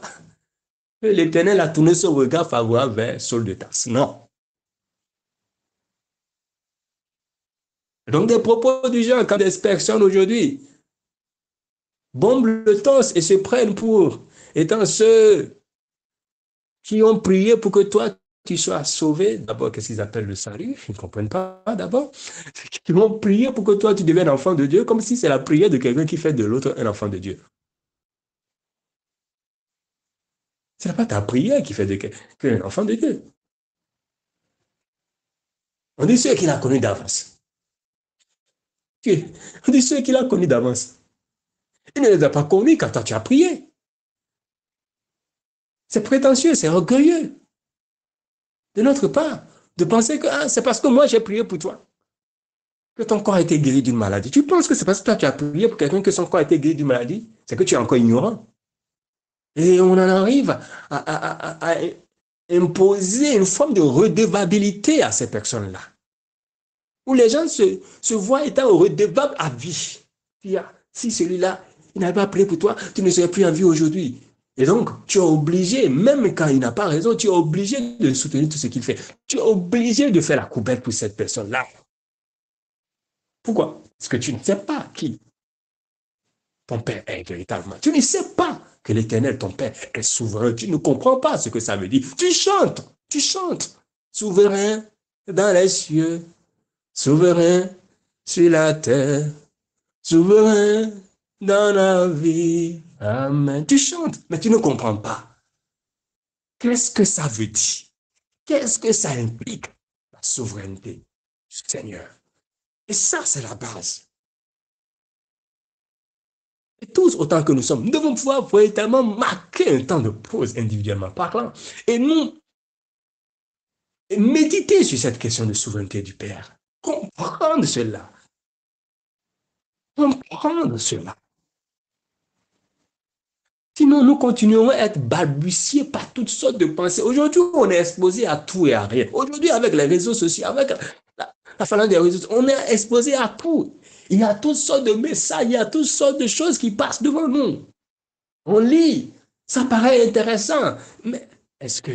que l'Éternel a tourné son regard favorable vers Saul de Tarse. Non. Donc des propos du genre, quand des personnes aujourd'hui bombent le torse et se prennent pour étant ceux qui ont prié pour que toi, tu sois sauvé. D'abord, qu'est-ce qu'ils appellent le salut? Ils ne comprennent pas d'abord. Qui vont prier pour que toi, tu deviennes enfant de Dieu, comme si c'est la prière de quelqu'un qui fait de l'autre un enfant de Dieu. Ce n'est pas ta prière qui fait de quelqu'un un enfant de Dieu. On dit ceux qu'il a connus d'avance. On dit ceux qu'il a connus d'avance. Il ne les a pas connus quand toi, tu as prié. C'est prétentieux, c'est orgueilleux de notre part de penser que c'est parce que moi j'ai prié pour toi que ton corps a été guéri d'une maladie. Tu penses que c'est parce que toi tu as prié pour quelqu'un que son corps a été guéri d'une maladie? C'est que tu es encore ignorant. Et on en arrive à imposer une forme de redevabilité à ces personnes-là, où les gens se voient étant redevables à vie. Si celui-là, il n'avait pas prié pour toi, tu ne serais plus en vie aujourd'hui. Et donc, tu es obligé, même quand il n'a pas raison, tu es obligé de soutenir tout ce qu'il fait. Tu es obligé de faire la coupette pour cette personne-là. Pourquoi? Parce que tu ne sais pas qui ton Père est véritablement. Tu ne sais pas que l'Éternel, ton Père, est souverain. Tu ne comprends pas ce que ça veut dire. Tu chantes. Souverain dans les cieux, souverain sur la terre, souverain dans la vie. Amen. Tu chantes, mais tu ne comprends pas. Qu'est-ce que ça veut dire? Qu'est-ce que ça implique? La souveraineté du Seigneur. Et ça, c'est la base. Et tous, autant que nous sommes, nous devons pouvoir véritablement marquer un temps de pause individuellement parlant et nous méditer sur cette question de souveraineté du Père. Comprendre cela. Comprendre cela. Sinon, nous continuerons à être balbutiés par toutes sortes de pensées. Aujourd'hui, on est exposé à tout et à rien. Aujourd'hui, avec les réseaux sociaux, avec la phalange des réseaux sociaux, on est exposé à tout. Il y a toutes sortes de messages, il y a toutes sortes de choses qui passent devant nous. On lit, ça paraît intéressant, mais est-ce que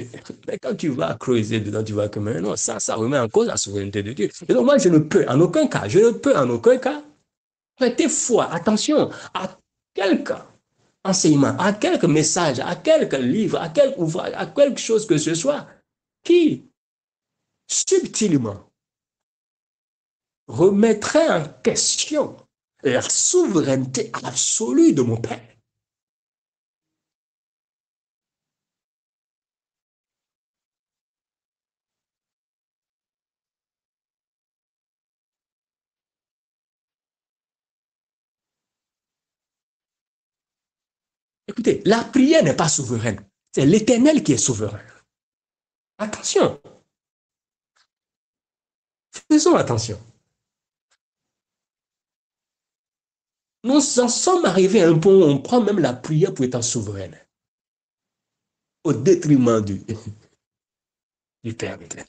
quand tu vas creuser dedans, tu vois que non, ça remet en cause la souveraineté de Dieu. Et donc moi, je ne peux en aucun cas prêter foi, attention, à quelqu'un enseignement, à quelque message, à quelque livre, à quelque ouvrage, à quelque chose que ce soit, qui subtilement remettrait en question la souveraineté absolue de mon Père. Écoutez, la prière n'est pas souveraine. C'est l'Éternel qui est souverain. Attention. Faisons attention. Nous en sommes arrivés à un point où on prend même la prière pour être souveraine. Au détriment du Père éternel.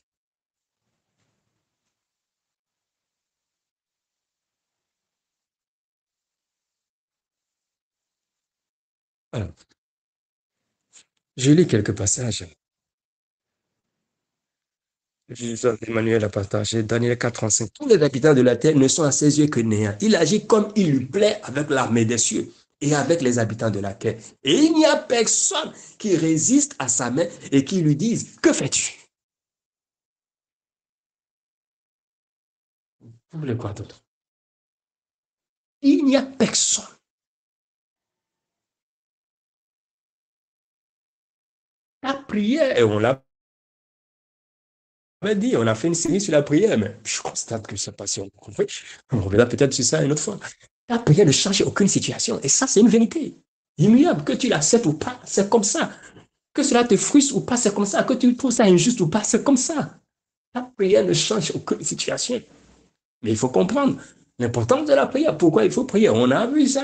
Alors, je lis quelques passages. Emmanuel a partagé Daniel 4:35. Tous les habitants de la terre ne sont à ses yeux que néants. Il agit comme il lui plaît avec l'armée des cieux et avec les habitants de la terre. Et il n'y a personne qui résiste à sa main et qui lui dise, que fais-tu? Vous voulez quoi d'autre? Il n'y a personne. La prière, et on l'a dit, on a fait une série sur la prière, mais je constate que ça passe. On reviendra peut-être sur ça une autre fois. La prière ne change aucune situation. Et ça, c'est une vérité. Immuable, que tu l'acceptes ou pas, c'est comme ça. Que cela te frustre ou pas, c'est comme ça. Que tu trouves ça injuste ou pas, c'est comme ça. La prière ne change aucune situation. Mais il faut comprendre l'importance de la prière. Pourquoi il faut prier? On a vu ça.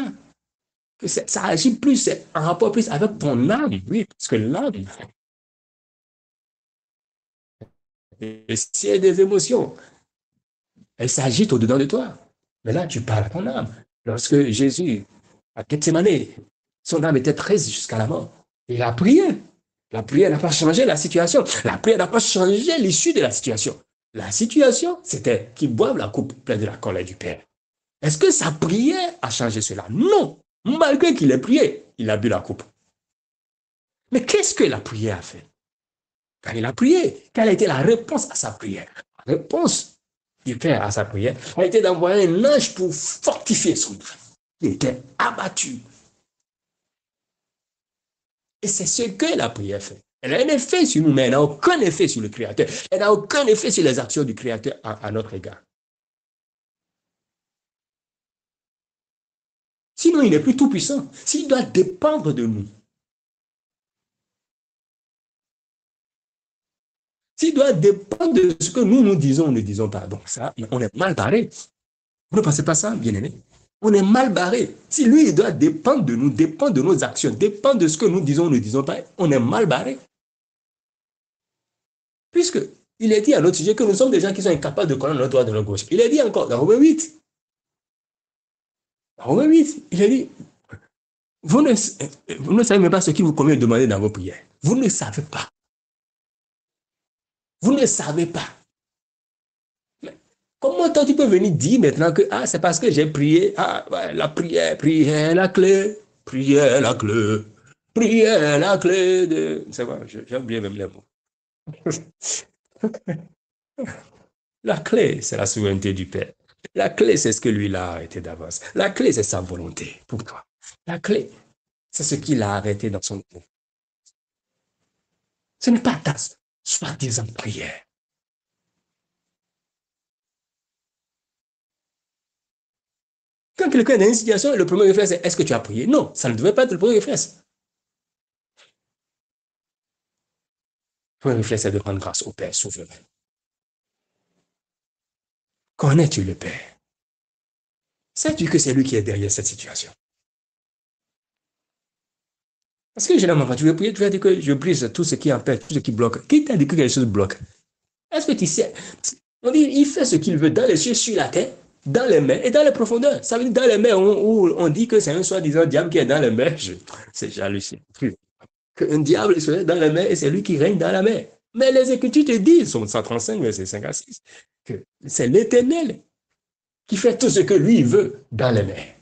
Que ça agit plus, c'est en rapport plus avec ton âme. Oui, parce que l'âme, c'est des émotions. Elle s'agite au-dedans de toi. Mais là, tu parles à ton âme. Lorsque Jésus, à Gethsemane, son âme était triste jusqu'à la mort. Il a prié. La prière n'a pas changé la situation. La prière n'a pas changé l'issue de la situation. La situation, c'était qu'il boive la coupe pleine de la colère du Père. Est-ce que sa prière a changé cela? Non. Malgré qu'il ait prié, il a bu la coupe. Mais qu'est-ce que la prière a fait? Quand il a prié, quelle a été la réponse à sa prière? La réponse du Père à sa prière a été d'envoyer un ange pour fortifier son âme. Il était abattu. Et c'est ce que la prière fait. Elle a un effet sur nous, mais elle n'a aucun effet sur le Créateur. Elle n'a aucun effet sur les actions du Créateur à notre égard. Sinon, il n'est plus tout puissant. S'il doit dépendre de nous, s'il doit dépendre de ce que nous disons, ne disons pas. Donc ça, on est mal barré. Vous ne pensez pas ça, bien-aimé? On est mal barré. Si lui, il doit dépendre de nous, dépendre de nos actions, dépendre de ce que nous disons, ne disons pas, on est mal barré. Puisque il est dit à notre sujet que nous sommes des gens qui sont incapables de connaître notre droite de notre gauche. Il est dit encore dans Romains 8. Dans Romains 8, il est dit, vous ne savez même pas ce qu'il vous convient de demander dans vos prières. Vous ne savez pas. Vous ne savez pas. Mais comment toi tu peux venir dire maintenant que c'est parce que j'ai prié, ouais, la prière, la clé, prière, la clé, prière, la clé de... C'est quoi, j'ai oublié même les mots. La clé, c'est la souveraineté du Père. La clé, c'est ce que lui l'a arrêté d'avance. La clé, c'est sa volonté pour toi. La clé, c'est ce qu'il a arrêté dans son cœur. Ce n'est pas ta soi-disant prière. Quand quelqu'un est dans une situation, le premier réflexe est, est-ce que tu as prié? Non, ça ne devait pas être le premier réflexe. Le premier réflexe est de rendre grâce au Père souverain. Connais-tu le Père? Sais-tu que c'est lui qui est derrière cette situation? Parce que généralement, quand tu veux prier, tu vas dire que je brise tout ce qui empêche, tout ce qui bloque. Qui t'a dit que quelque chose bloque? Est-ce que tu sais? On dit, il fait ce qu'il veut dans les cieux, sur la terre, dans les mers et dans les profondeurs. Ça veut dire dans les mers où on dit que c'est un soi-disant diable qui est dans les mers. C'est hallucinant. Qu'un diable serait dans la mer et c'est lui qui règne dans la mer. Mais les Écritures te disent, Somme 135, verset 5 à 6, que c'est l'Éternel qui fait tout ce que lui veut dans les mers.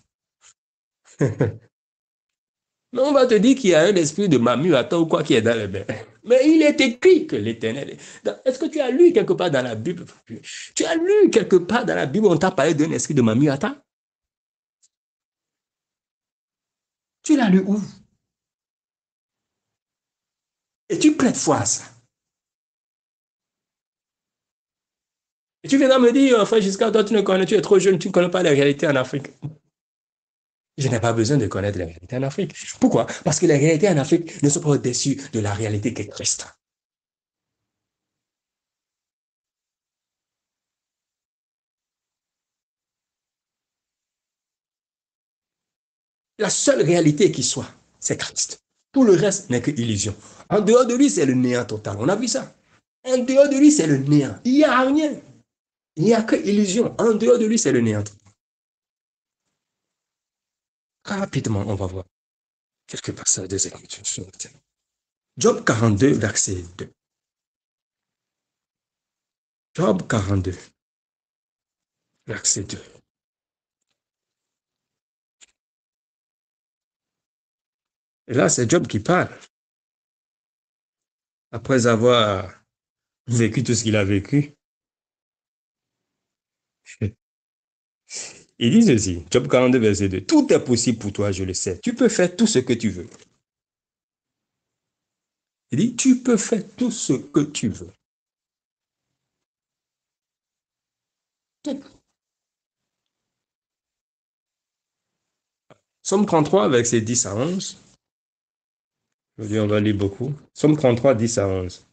Mais on va te dire qu'il y a un esprit de Mamuata ou quoi qui est dans les bains. Mais il est écrit que l'Éternel est... Est-ce que tu as lu quelque part dans la Bible? Tu as lu quelque part dans la Bible, on t'a parlé d'un esprit de Mamuata? Tu l'as lu où? Et tu prêtes foi à ça. Et tu viendras me dire, frère Giscard, toi tu ne connais, tu es trop jeune, tu ne connais pas les réalités en Afrique. Je n'ai pas besoin de connaître les réalités en Afrique. Pourquoi? Parce que les réalités en Afrique ne sont pas au-dessus de la réalité qu'est Christ. La seule réalité qui soit, c'est Christ. Tout le reste n'est que illusion. En dehors de lui, c'est le néant total. On a vu ça. En dehors de lui, c'est le néant. Il n'y a rien. Il n'y a que illusion. En dehors de lui, c'est le néant. Rapidement, on va voir quelques passages des Écritures sur le thème. Job 42, verset 2. Job 42, verset 2. Et là, c'est Job qui parle. Après avoir vécu tout ce qu'il a vécu, il dit ceci, Job 42, verset 2. Tout est possible pour toi, je le sais. Tu peux faire tout ce que tu veux. Il dit, tu peux faire tout ce que tu veux. Somme 33, verset 10 à 11. Aujourd'hui, on va lire beaucoup. Somme 33, 10 à 11.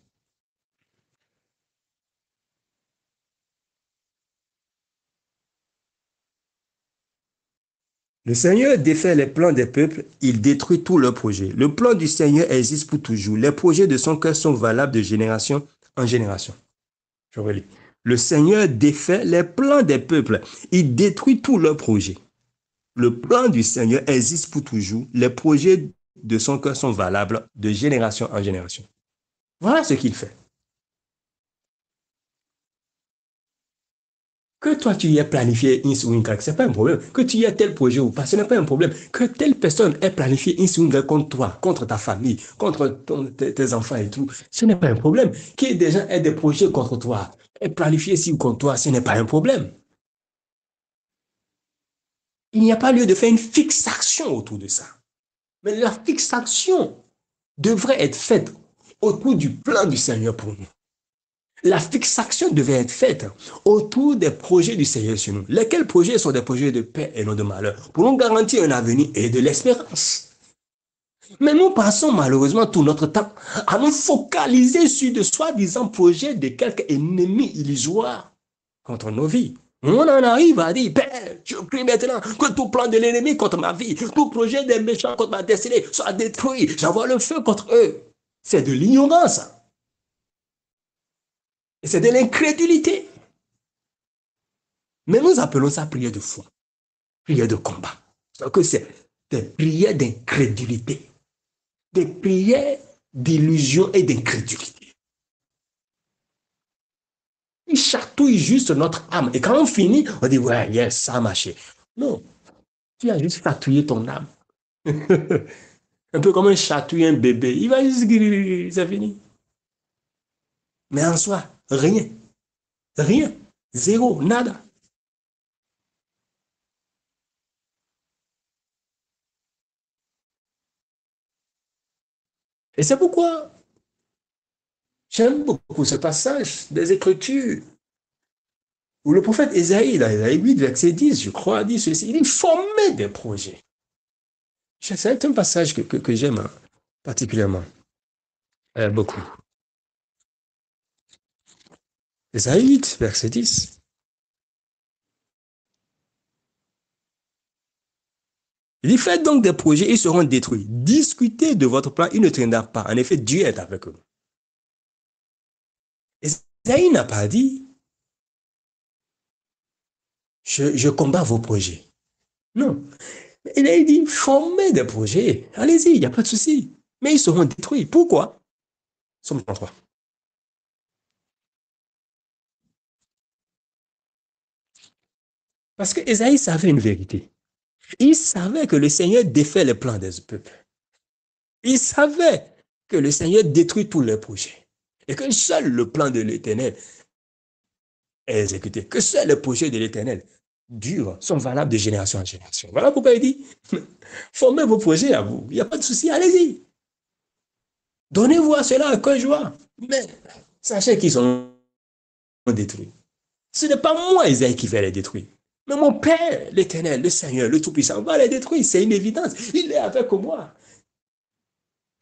Le Seigneur défait les plans des peuples, il détruit tous leurs projets. Le plan du Seigneur existe pour toujours. Les projets de son cœur sont valables de génération en génération. Je relis. Le Seigneur défait les plans des peuples, il détruit tous leurs projets. Le plan du Seigneur existe pour toujours. Les projets de son cœur sont valables de génération en génération. Voilà ce qu'il fait. Que toi, tu y aies planifié une ou une ce n'est pas un problème. Que tu y aies tel projet ou pas, ce n'est pas un problème. Que telle personne ait planifié une ou une contre toi, contre ta famille, contre tes enfants et tout, ce n'est pas un problème. Qu'il y ait des gens aient des projets contre toi, aient planifié ci ou contre toi, ce n'est pas un problème. Il n'y a pas lieu de faire une fixation autour de ça. Mais la fixation devrait être faite autour du plan du Seigneur pour nous. La fixation devait être faite autour des projets du Seigneur sur nous. Lesquels projets sont des projets de paix et non de malheur, pour nous garantir un avenir et de l'espérance. Mais nous passons malheureusement tout notre temps à nous focaliser sur de soi-disant projets de quelques ennemis illusoires contre nos vies. On en arrive à dire, Père, je prie maintenant que tout plan de l'ennemi contre ma vie, tout projet des méchants contre ma destinée soit détruit. J'envoie le feu contre eux. C'est de l'ignorance. Et c'est de l'incrédulité. Mais nous appelons ça prière de foi, prière de combat. Que c'est des prières d'incrédulité, des prières d'illusion et d'incrédulité. Ils chatouillent juste notre âme. Et quand on finit, on dit, ouais, yes, ça a marché. Non, tu as juste chatouillé ton âme. Un peu comme un chatouille un bébé. Il va juste guérir, c'est fini. Mais en soi, rien. Rien. Zéro, nada. Et c'est pourquoi j'aime beaucoup ce passage des Écritures où le prophète Ésaïe, dans Ésaïe 8, verset 10, je crois, dit ceci, il formait des projets. C'est un passage que j'aime particulièrement, beaucoup. Ésaïe 8, verset 10. Il dit, faites donc des projets, ils seront détruits. Discutez de votre plan, il ne tiendra pas. En effet, Dieu est avec eux. Ésaïe n'a pas dit, je combats vos projets. Non. Il a dit, formez des projets. Allez-y, il n'y a pas de souci. Mais ils seront détruits. Pourquoi? Somme 33. Parce que Ésaïe savait une vérité. Il savait que le Seigneur défait les plans des peuples. Il savait que le Seigneur détruit tous les projets et que seul le plan de l'Éternel est exécuté, que seuls les projets de l'Éternel durent, sont valables de génération en génération. Voilà pourquoi il dit, formez vos projets à vous, il n'y a pas de souci, allez-y. Donnez-vous à cela un cœur joie. Mais sachez qu'ils sont détruits. Ce n'est pas moi, Isaïe, qui vais les détruire. Mais mon Père, l'Éternel, le Seigneur, le Tout-Puissant, va les détruire. C'est une évidence. Il est avec moi.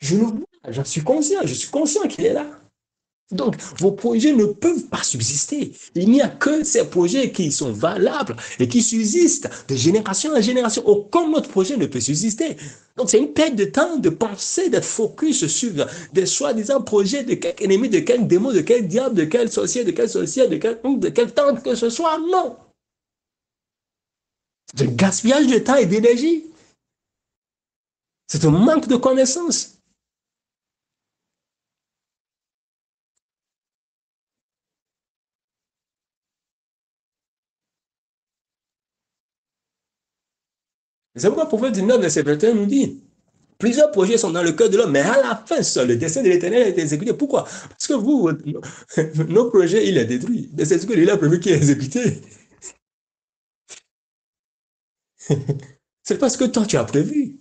Je le vois, j'en suis conscient. Je suis conscient qu'il est là. Donc, vos projets ne peuvent pas subsister. Il n'y a que ces projets qui sont valables et qui subsistent de génération en génération. Aucun autre projet ne peut subsister. Donc, c'est une perte de temps de penser, d'être focus sur des soi-disant projets de quelque ennemi, de quel démon, de quel diable, de quel sorcier, de quel sorcière, de quel tante que ce soit. Non. C'est un gaspillage de temps et d'énergie. C'est un manque de connaissances. C'est pourquoi le prophète 19, verset 21 nous dit, plusieurs projets sont dans le cœur de l'homme, mais à la fin seul, le dessein de l'Éternel a été exécuté. Pourquoi? Parce que vous, nos projets, il est détruit. C'est ce que il a prévu qui est exécuté. C'est parce que toi, tu as prévu.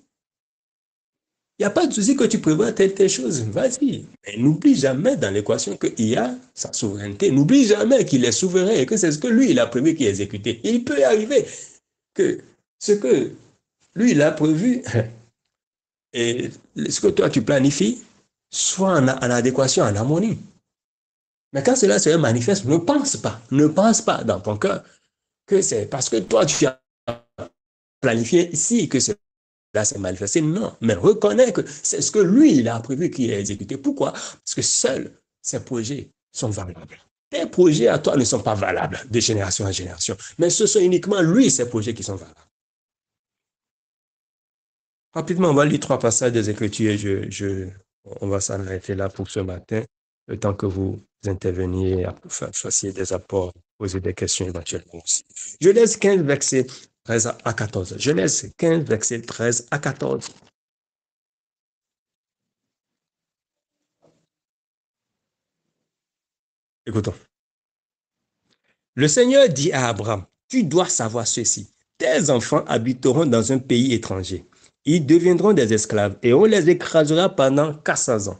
Il n'y a pas de souci que tu prévois telle chose. Vas-y. Mais n'oublie jamais dans l'équation qu'il y a sa souveraineté. N'oublie jamais qu'il est souverain et que c'est ce que lui, il a prévu qui est exécuté. Il peut arriver que ce que lui, il a prévu et ce que toi, tu planifies soit en adéquation, en harmonie. Mais quand cela se manifeste, ne pense pas dans ton cœur que c'est parce que toi, tu as planifié ici que cela s'est manifesté. Non, mais reconnais que c'est ce que lui, il a prévu qui est exécuté. Pourquoi? Parce que seuls ces projets sont valables. Tes projets à toi ne sont pas valables de génération en génération, mais ce sont uniquement lui, ces projets qui sont valables. Rapidement, on va lire 3 passages des Écritures et on va s'en arrêter là pour ce matin, le temps que vous interveniez, fassiez des apports, poser des questions éventuellement aussi. Genèse 15, verset 13 à 14. Genèse 15, verset 13 à 14. Écoutons. Le Seigneur dit à Abraham, tu dois savoir ceci. Tes enfants habiteront dans un pays étranger. Ils deviendront des esclaves et on les écrasera pendant 400 ans.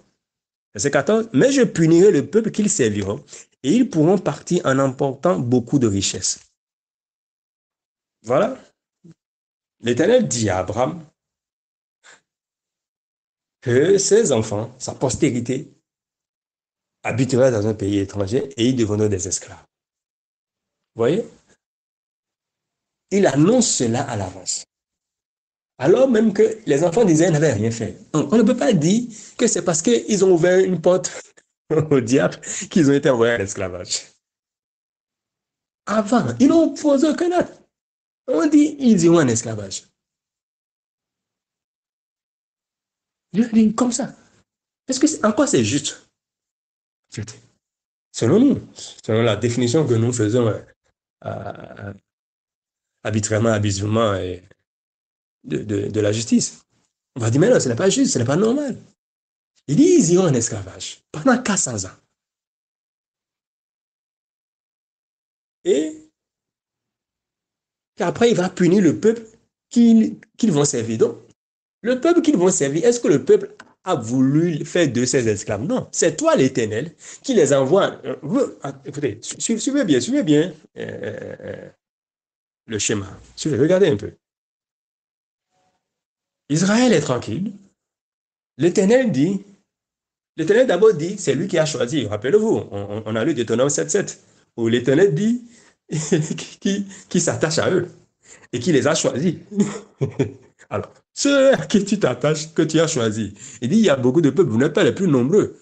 Verset 14. Mais je punirai le peuple qu'ils serviront et ils pourront partir en emportant beaucoup de richesses. Voilà. L'Éternel dit à Abraham que ses enfants, sa postérité, habitera dans un pays étranger et ils deviendront des esclaves. Vous voyez? Il annonce cela à l'avance. Alors même que les enfants d'Israël n'avaient rien fait. Donc, on ne peut pas dire que c'est parce qu'ils ont ouvert une porte au diable qu'ils ont été envoyés à l'esclavage. Avant, ils n'ont posé aucun acte. On dit ils iront en esclavage. Je dis comme ça. Est-ce que en quoi c'est juste? Selon nous, selon la définition que nous faisons arbitrairement, abusivement de la justice. On va dire, mais non, ce n'est pas juste, ce n'est pas normal. Il dit, ils iront en esclavage pendant 400 ans. Et qu'après, il va punir le peuple qu'ils vont servir. Donc, le peuple qu'ils vont servir, est-ce que le peuple a voulu faire de ces esclaves? Non, c'est toi l'Éternel qui les envoie. Écoutez, suivez bien le schéma. Regardez un peu. Israël est tranquille. L'Éternel d'abord dit, c'est lui qui a choisi. Rappelez-vous, on a lu Deutéronome 7.7, où l'Éternel dit qui s'attache à eux et qui les a choisis. Alors, ceux à qui tu t'attaches, que tu as choisi, il dit, il y a beaucoup de peuples, vous n'êtes pas les plus nombreux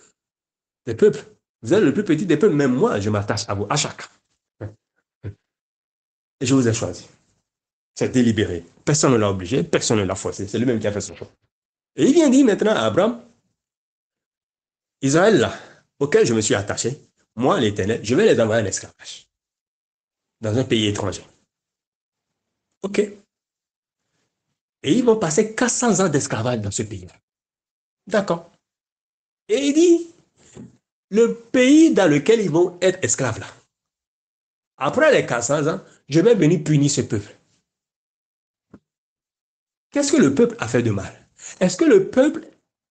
des peuples. Vous êtes le plus petit des peuples, même moi, je m'attache à vous, à chacun. Et je vous ai choisi. C'est délibéré. Personne ne l'a obligé, personne ne l'a forcé. C'est lui-même qui a fait son choix. Et il vient dire maintenant à Abraham, Israël là, auquel je me suis attaché, moi l'Éternel, je vais les envoyer en esclavage dans un pays étranger. OK. Et ils vont passer 400 ans d'esclavage dans ce pays-là. D'accord. Et il dit, le pays dans lequel ils vont être esclaves là, après les 400 ans, je vais venir punir ce peuple. Qu'est-ce que le peuple a fait de mal? Est-ce que le peuple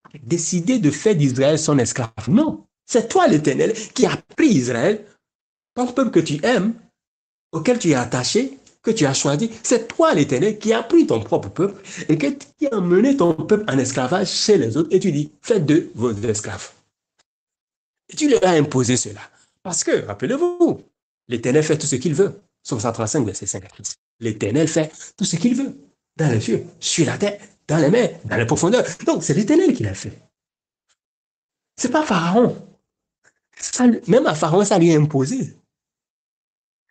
a décidé de faire d'Israël son esclave? Non. C'est toi, l'Éternel, qui a pris Israël, ton peuple que tu aimes, auquel tu es attaché, que tu as choisi. C'est toi, l'Éternel, qui a pris ton propre peuple et qui a emmené ton peuple en esclavage chez les autres. Et tu dis, faites d'eux vos esclaves. Et tu leur as imposé cela. Parce que, rappelez-vous, l'Éternel fait tout ce qu'il veut. Somme 135, verset 5 à 6. L'Éternel fait tout ce qu'il veut. Dans les cieux, sur la terre, dans les mers, dans les profondeurs. Donc, c'est l'Éternel qui l'a fait. C'est pas Pharaon. Ça, même à Pharaon, ça lui a imposé.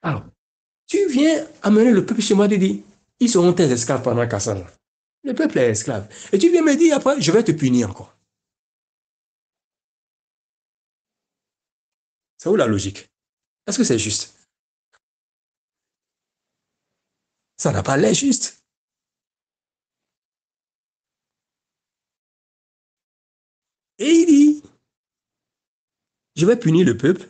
Alors, tu viens amener le peuple chez moi et dire, ils seront tes esclaves pendant 400 ans. Le peuple est esclave. Et tu viens me dire après, je vais te punir encore. C'est où la logique? Est-ce que c'est juste? Ça n'a pas l'air juste. Et il dit, je vais punir le peuple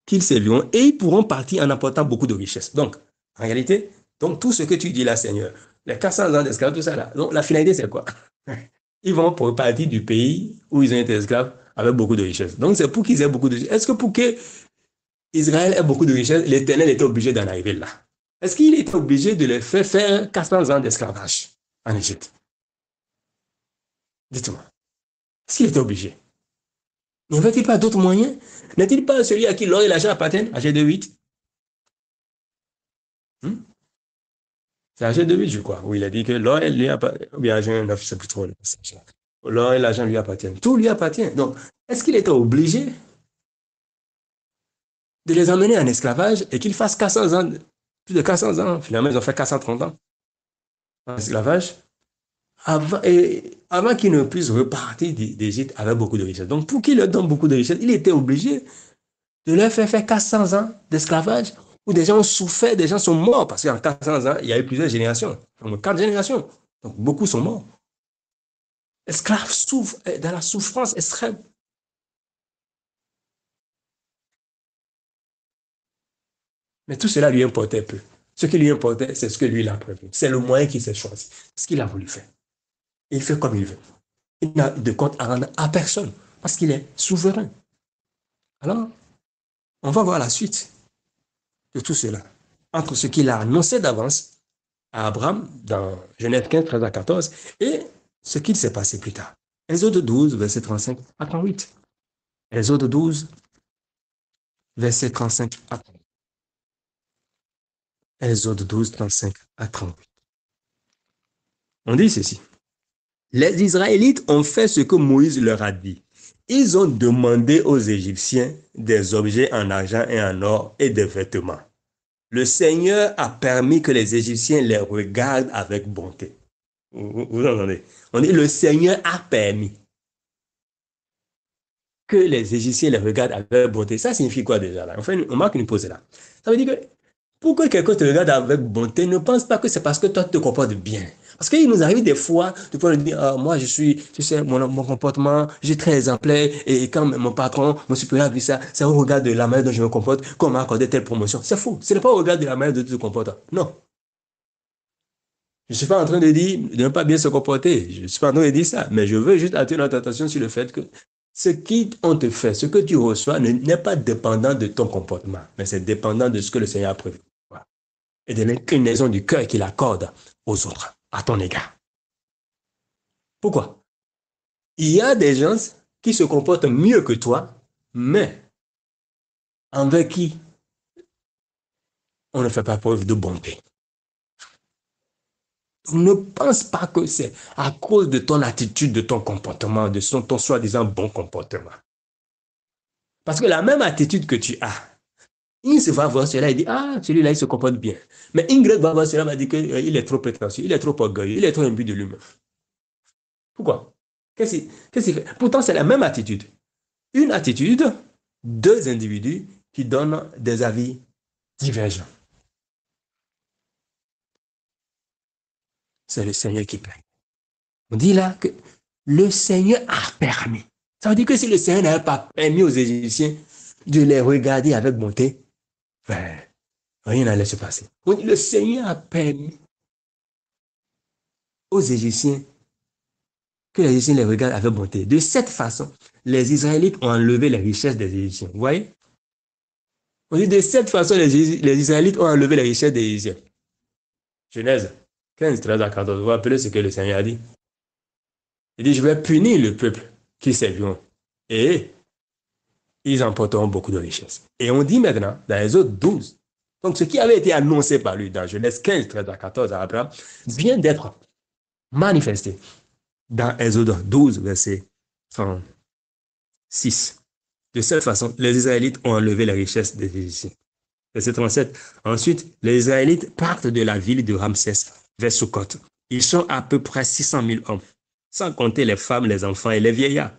qu'ils serviront et ils pourront partir en apportant beaucoup de richesses. Donc, en réalité, donc tout ce que tu dis là, Seigneur, les 400 ans d'esclaves, tout ça là, donc la finalité, c'est quoi? Ils vont pour partir du pays où ils ont été esclaves avec beaucoup de richesses. Donc, c'est pour qu'ils aient beaucoup de richesses. Est-ce que pour que Israël ait beaucoup de richesses, l'Éternel était obligé d'en arriver là? Est-ce qu'il était obligé de les faire 400 ans d'esclavage en Égypte? Dites-moi. Est-ce qu'il était obligé? N'y avait-il pas d'autres moyens? N'est-il pas celui à qui l'or et l'argent appartiennent, âgé de 8? Hmm? C'est âgé de 8, je crois, où il a dit que l'or et lui appartient, ou bien âgé 9, je ne sais plus trop le passage là. L'or et l'argent lui appartiennent. Tout lui appartient. Donc, est-ce qu'il était obligé de les emmener en esclavage et qu'ils fassent 400 ans, plus de 400 ans, finalement ils ont fait 430 ans en esclavage, avant qu'ils ne puissent repartir d'Égypte avec beaucoup de richesses. Donc, pour qu'ils leur donnent beaucoup de richesses, il était obligé de leur faire 400 ans d'esclavage où des gens ont souffert, des gens sont morts parce qu'en 400 ans, il y a eu plusieurs générations, donc 4 générations. Donc, beaucoup sont morts. Esclaves souffrent dans la souffrance extrême. Mais tout cela lui importait peu. Ce qui lui importait, c'est ce que lui il a prévu. C'est le moyen qu'il s'est choisi, ce qu'il a voulu faire. Il fait comme il veut. Il n'a de compte à rendre à personne parce qu'il est souverain. Alors, on va voir la suite de tout cela. Entre ce qu'il a annoncé d'avance à Abraham dans Genèse 15, 13 à 14 et ce qu'il s'est passé plus tard. Exode 12, verset 35 à 38. Exode 12, verset 35 à 38. Exode 12, 35 à 38. On dit ceci. Les Israélites ont fait ce que Moïse leur a dit. Ils ont demandé aux Égyptiens des objets en argent et en or et des vêtements. Le Seigneur a permis que les Égyptiens les regardent avec bonté. Vous entendez? On dit le Seigneur a permis que les Égyptiens les regardent avec bonté. Ça signifie quoi déjà là? Enfin, on marque une pause là. Ça veut dire que pour que quelqu'un te regarde avec bonté, ne pense pas que c'est parce que toi tu te comportes bien. Parce qu'il nous arrive des fois de pouvoir nous dire, ah, moi je suis, tu sais, mon comportement, j'ai très exemplaire, et quand mon patron, mon supérieur a vu ça, c'est au regard de la manière dont je me comporte qu'on m'a accordé telle promotion. C'est faux. Ce n'est pas au regard de la manière dont tu te comportes. Non. Je ne suis pas en train de dire de ne pas bien se comporter. Je ne suis pas en train de dire ça. Mais je veux juste attirer notre attention sur le fait que ce qu'on te fait, ce que tu reçois n'est pas dépendant de ton comportement, mais c'est dépendant de ce que le Seigneur a prévu. Voilà. Et de l'inclinaison du cœur qu'il accorde aux autres, à ton égard. Pourquoi? Il y a des gens qui se comportent mieux que toi, mais envers qui on ne fait pas preuve de bonté. Ne pense pas que c'est à cause de ton attitude, de ton comportement, de ton soi-disant bon comportement. Parce que la même attitude que tu as, il se va voir cela et dit, ah, celui-là, il se comporte bien. Mais Ingrid va voir cela et va dire qu'il est trop prétentieux, il est trop orgueilleux, il est trop imbu de l'humain. Pourquoi? Qu'est-ce qu'il fait? Pourtant, c'est la même attitude. Une attitude, deux individus qui donnent des avis divergents. C'est le Seigneur qui paye. On dit là que le Seigneur a permis. Ça veut dire que si le Seigneur n'avait pas permis aux Égyptiens de les regarder avec bonté, ben, rien n'allait se passer. Le Seigneur a permis aux Égyptiens que les Égyptiens les regardent avec bonté. De cette façon, les Israélites ont enlevé les richesses des Égyptiens. Vous voyez? On dit de cette façon, les Israélites ont enlevé les richesses des Égyptiens. Genèse 15, 13 à 14. Vous vous rappelez ce que le Seigneur a dit? Il dit, je vais punir le peuple qui serviront. Et ils emporteront beaucoup de richesses. Et on dit maintenant, dans Exode 12, donc ce qui avait été annoncé par lui dans Genèse 15, 13 à 14 à Abraham, vient d'être manifesté dans Exode 12, verset 36. De cette façon, les Israélites ont enlevé les richesses des Égyptiens. Verset 37. Ensuite, les Israélites partent de la ville de Ramsès vers Sukkot. Ils sont à peu près 600 000 hommes, sans compter les femmes, les enfants et les vieillards.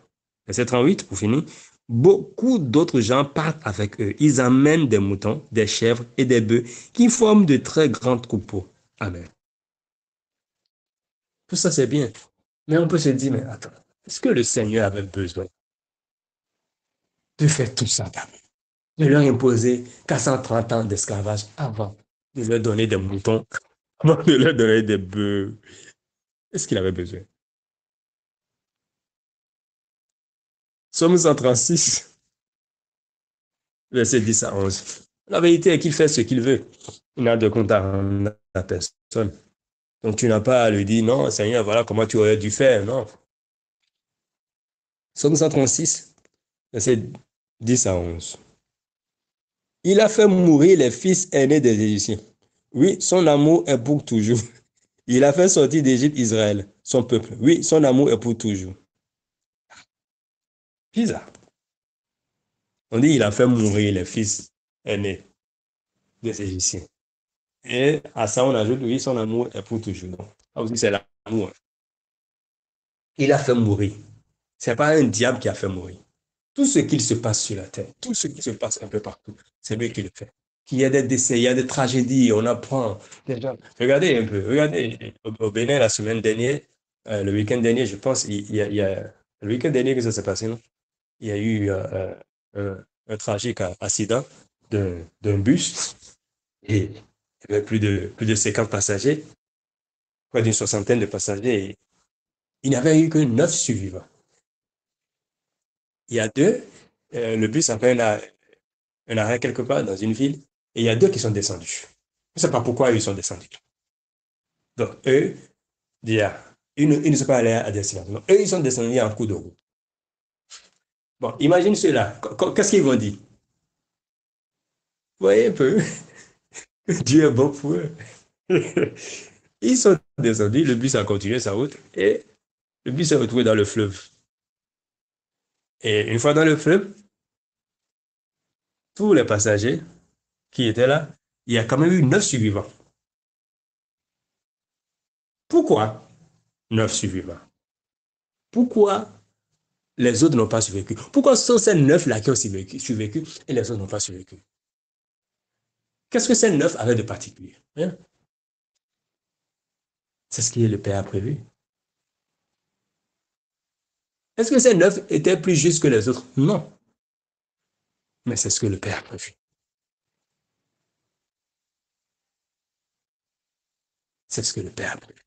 Verset 38, pour finir. Beaucoup d'autres gens partent avec eux. Ils amènent des moutons, des chèvres et des bœufs qui forment de très grands troupeaux. Amen. Tout ça, c'est bien. Mais on peut se dire, mais attends, est-ce que le Seigneur avait besoin de faire tout ça d'abord? De leur imposer 430 ans d'esclavage avant de leur donner des moutons, avant de leur donner des bœufs. Est-ce qu'il avait besoin? Psaume 136, verset 10 à 11. La vérité est qu'il fait ce qu'il veut. Il n'a de compte à rendre à personne. Donc tu n'as pas à lui dire, non, Seigneur, voilà comment tu aurais dû faire, non. Psaume 136, verset 10 à 11. Il a fait mourir les fils aînés des Égyptiens. Oui, son amour est pour toujours. Il a fait sortir d'Égypte Israël, son peuple. Oui, son amour est pour toujours. Bizarre. On dit il a fait mourir les fils aînés des Égyptiens. Et à ça, on ajoute, oui, son amour est pour toujours. Donc, ça aussi, c'est l'amour. Il a fait mourir. Ce n'est pas un diable qui a fait mourir. Tout ce qu'il se passe sur la terre, tout ce qui se passe un peu partout, c'est lui qui le fait. Qu'il y a des décès, il y a des tragédies, on apprend. Regardez un peu, regardez au Bénin la semaine dernière, le week-end dernier, je pense, il y a le week-end dernier que ça s'est passé, non? Il y a eu un tragique accident d'un bus et il y avait plus de 50 passagers, près d'une soixantaine de passagers. Et il n'y avait eu que 9 survivants. Il y a deux, le bus a fait un arrêt quelque part dans une ville et il y a 2 qui sont descendus. Je ne sais pas pourquoi ils sont descendus. Donc, eux, ils ne sont pas allés à destination. Donc, eux, ils sont descendus en cours de route. Bon, imagine ceux-là. Qu'est-ce qu'ils vont dire? Vous voyez un peu que Dieu est bon pour eux. Ils sont descendus, le bus a continué sa route et le bus s'est retrouvé dans le fleuve. Et une fois dans le fleuve, tous les passagers qui étaient là, il y a quand même eu 9 survivants. Pourquoi 9 survivants? Pourquoi les autres n'ont pas survécu? Pourquoi ce sont ces 9-là qui ont survécu et les autres n'ont pas survécu? Qu'est-ce que ces 9 avaient de particulier? Hein? C'est ce que le Père a prévu. Est-ce que ces 9 étaient plus justes que les autres? Non. Mais c'est ce que le Père a prévu. C'est ce que le Père a prévu.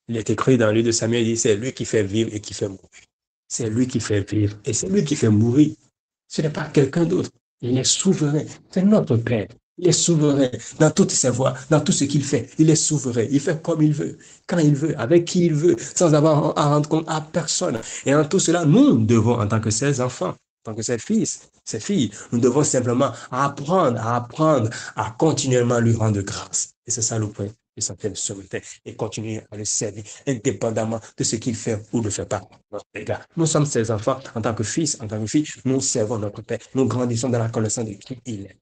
Il est écrit dans le livre de Samuel, il dit, c'est lui qui fait vivre et qui fait mourir. C'est lui qui fait vivre et c'est lui qui fait mourir. Ce n'est pas quelqu'un d'autre. Il est souverain. C'est notre Père. Il est souverain dans toutes ses voies, dans tout ce qu'il fait. Il est souverain. Il fait comme il veut, quand il veut, avec qui il veut, sans avoir à rendre compte à personne. Et en tout cela, nous devons, en tant que ses enfants, en tant que ses fils, ses filles, nous devons simplement apprendre à continuellement lui rendre grâce. Et c'est ça le point essentiel ce matin. Et continuer à le servir indépendamment de ce qu'il fait ou ne fait pas. Les gars, nous sommes ses enfants en tant que fils, en tant que filles. Nous servons notre Père. Nous grandissons dans la connaissance de qui il est.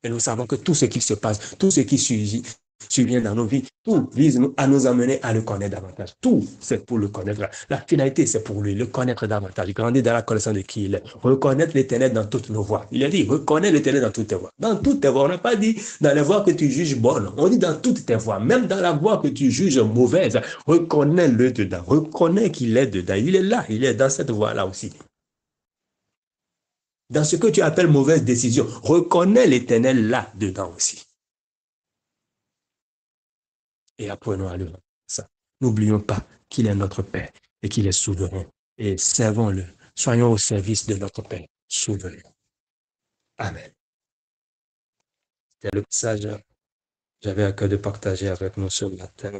Et nous savons que tout ce qui se passe, tout ce qui surgit, survient dans nos vies, tout vise à nous amener à le connaître davantage. Tout, c'est pour le connaître. La finalité, c'est pour lui, le connaître davantage. Grandir dans la connaissance de qui il est. Reconnaître l'Éternel dans toutes nos voies. Il a dit, reconnais l'Éternel dans toutes tes voies. Dans toutes tes voies. On n'a pas dit dans les voies que tu juges bonnes. On dit dans toutes tes voies. Même dans la voie que tu juges mauvaise. Reconnais-le dedans. Reconnais qu'il est dedans. Il est là. Il est dans cette voie-là aussi. Dans ce que tu appelles mauvaise décision, reconnais l'Éternel là dedans aussi. Et apprenons à le voir. Ça. N'oublions pas qu'il est notre Père et qu'il est souverain. Et servons-le. Soyons au service de notre Père souverain. Amen. C'était le message que j'avais à cœur de partager avec nous ce matin.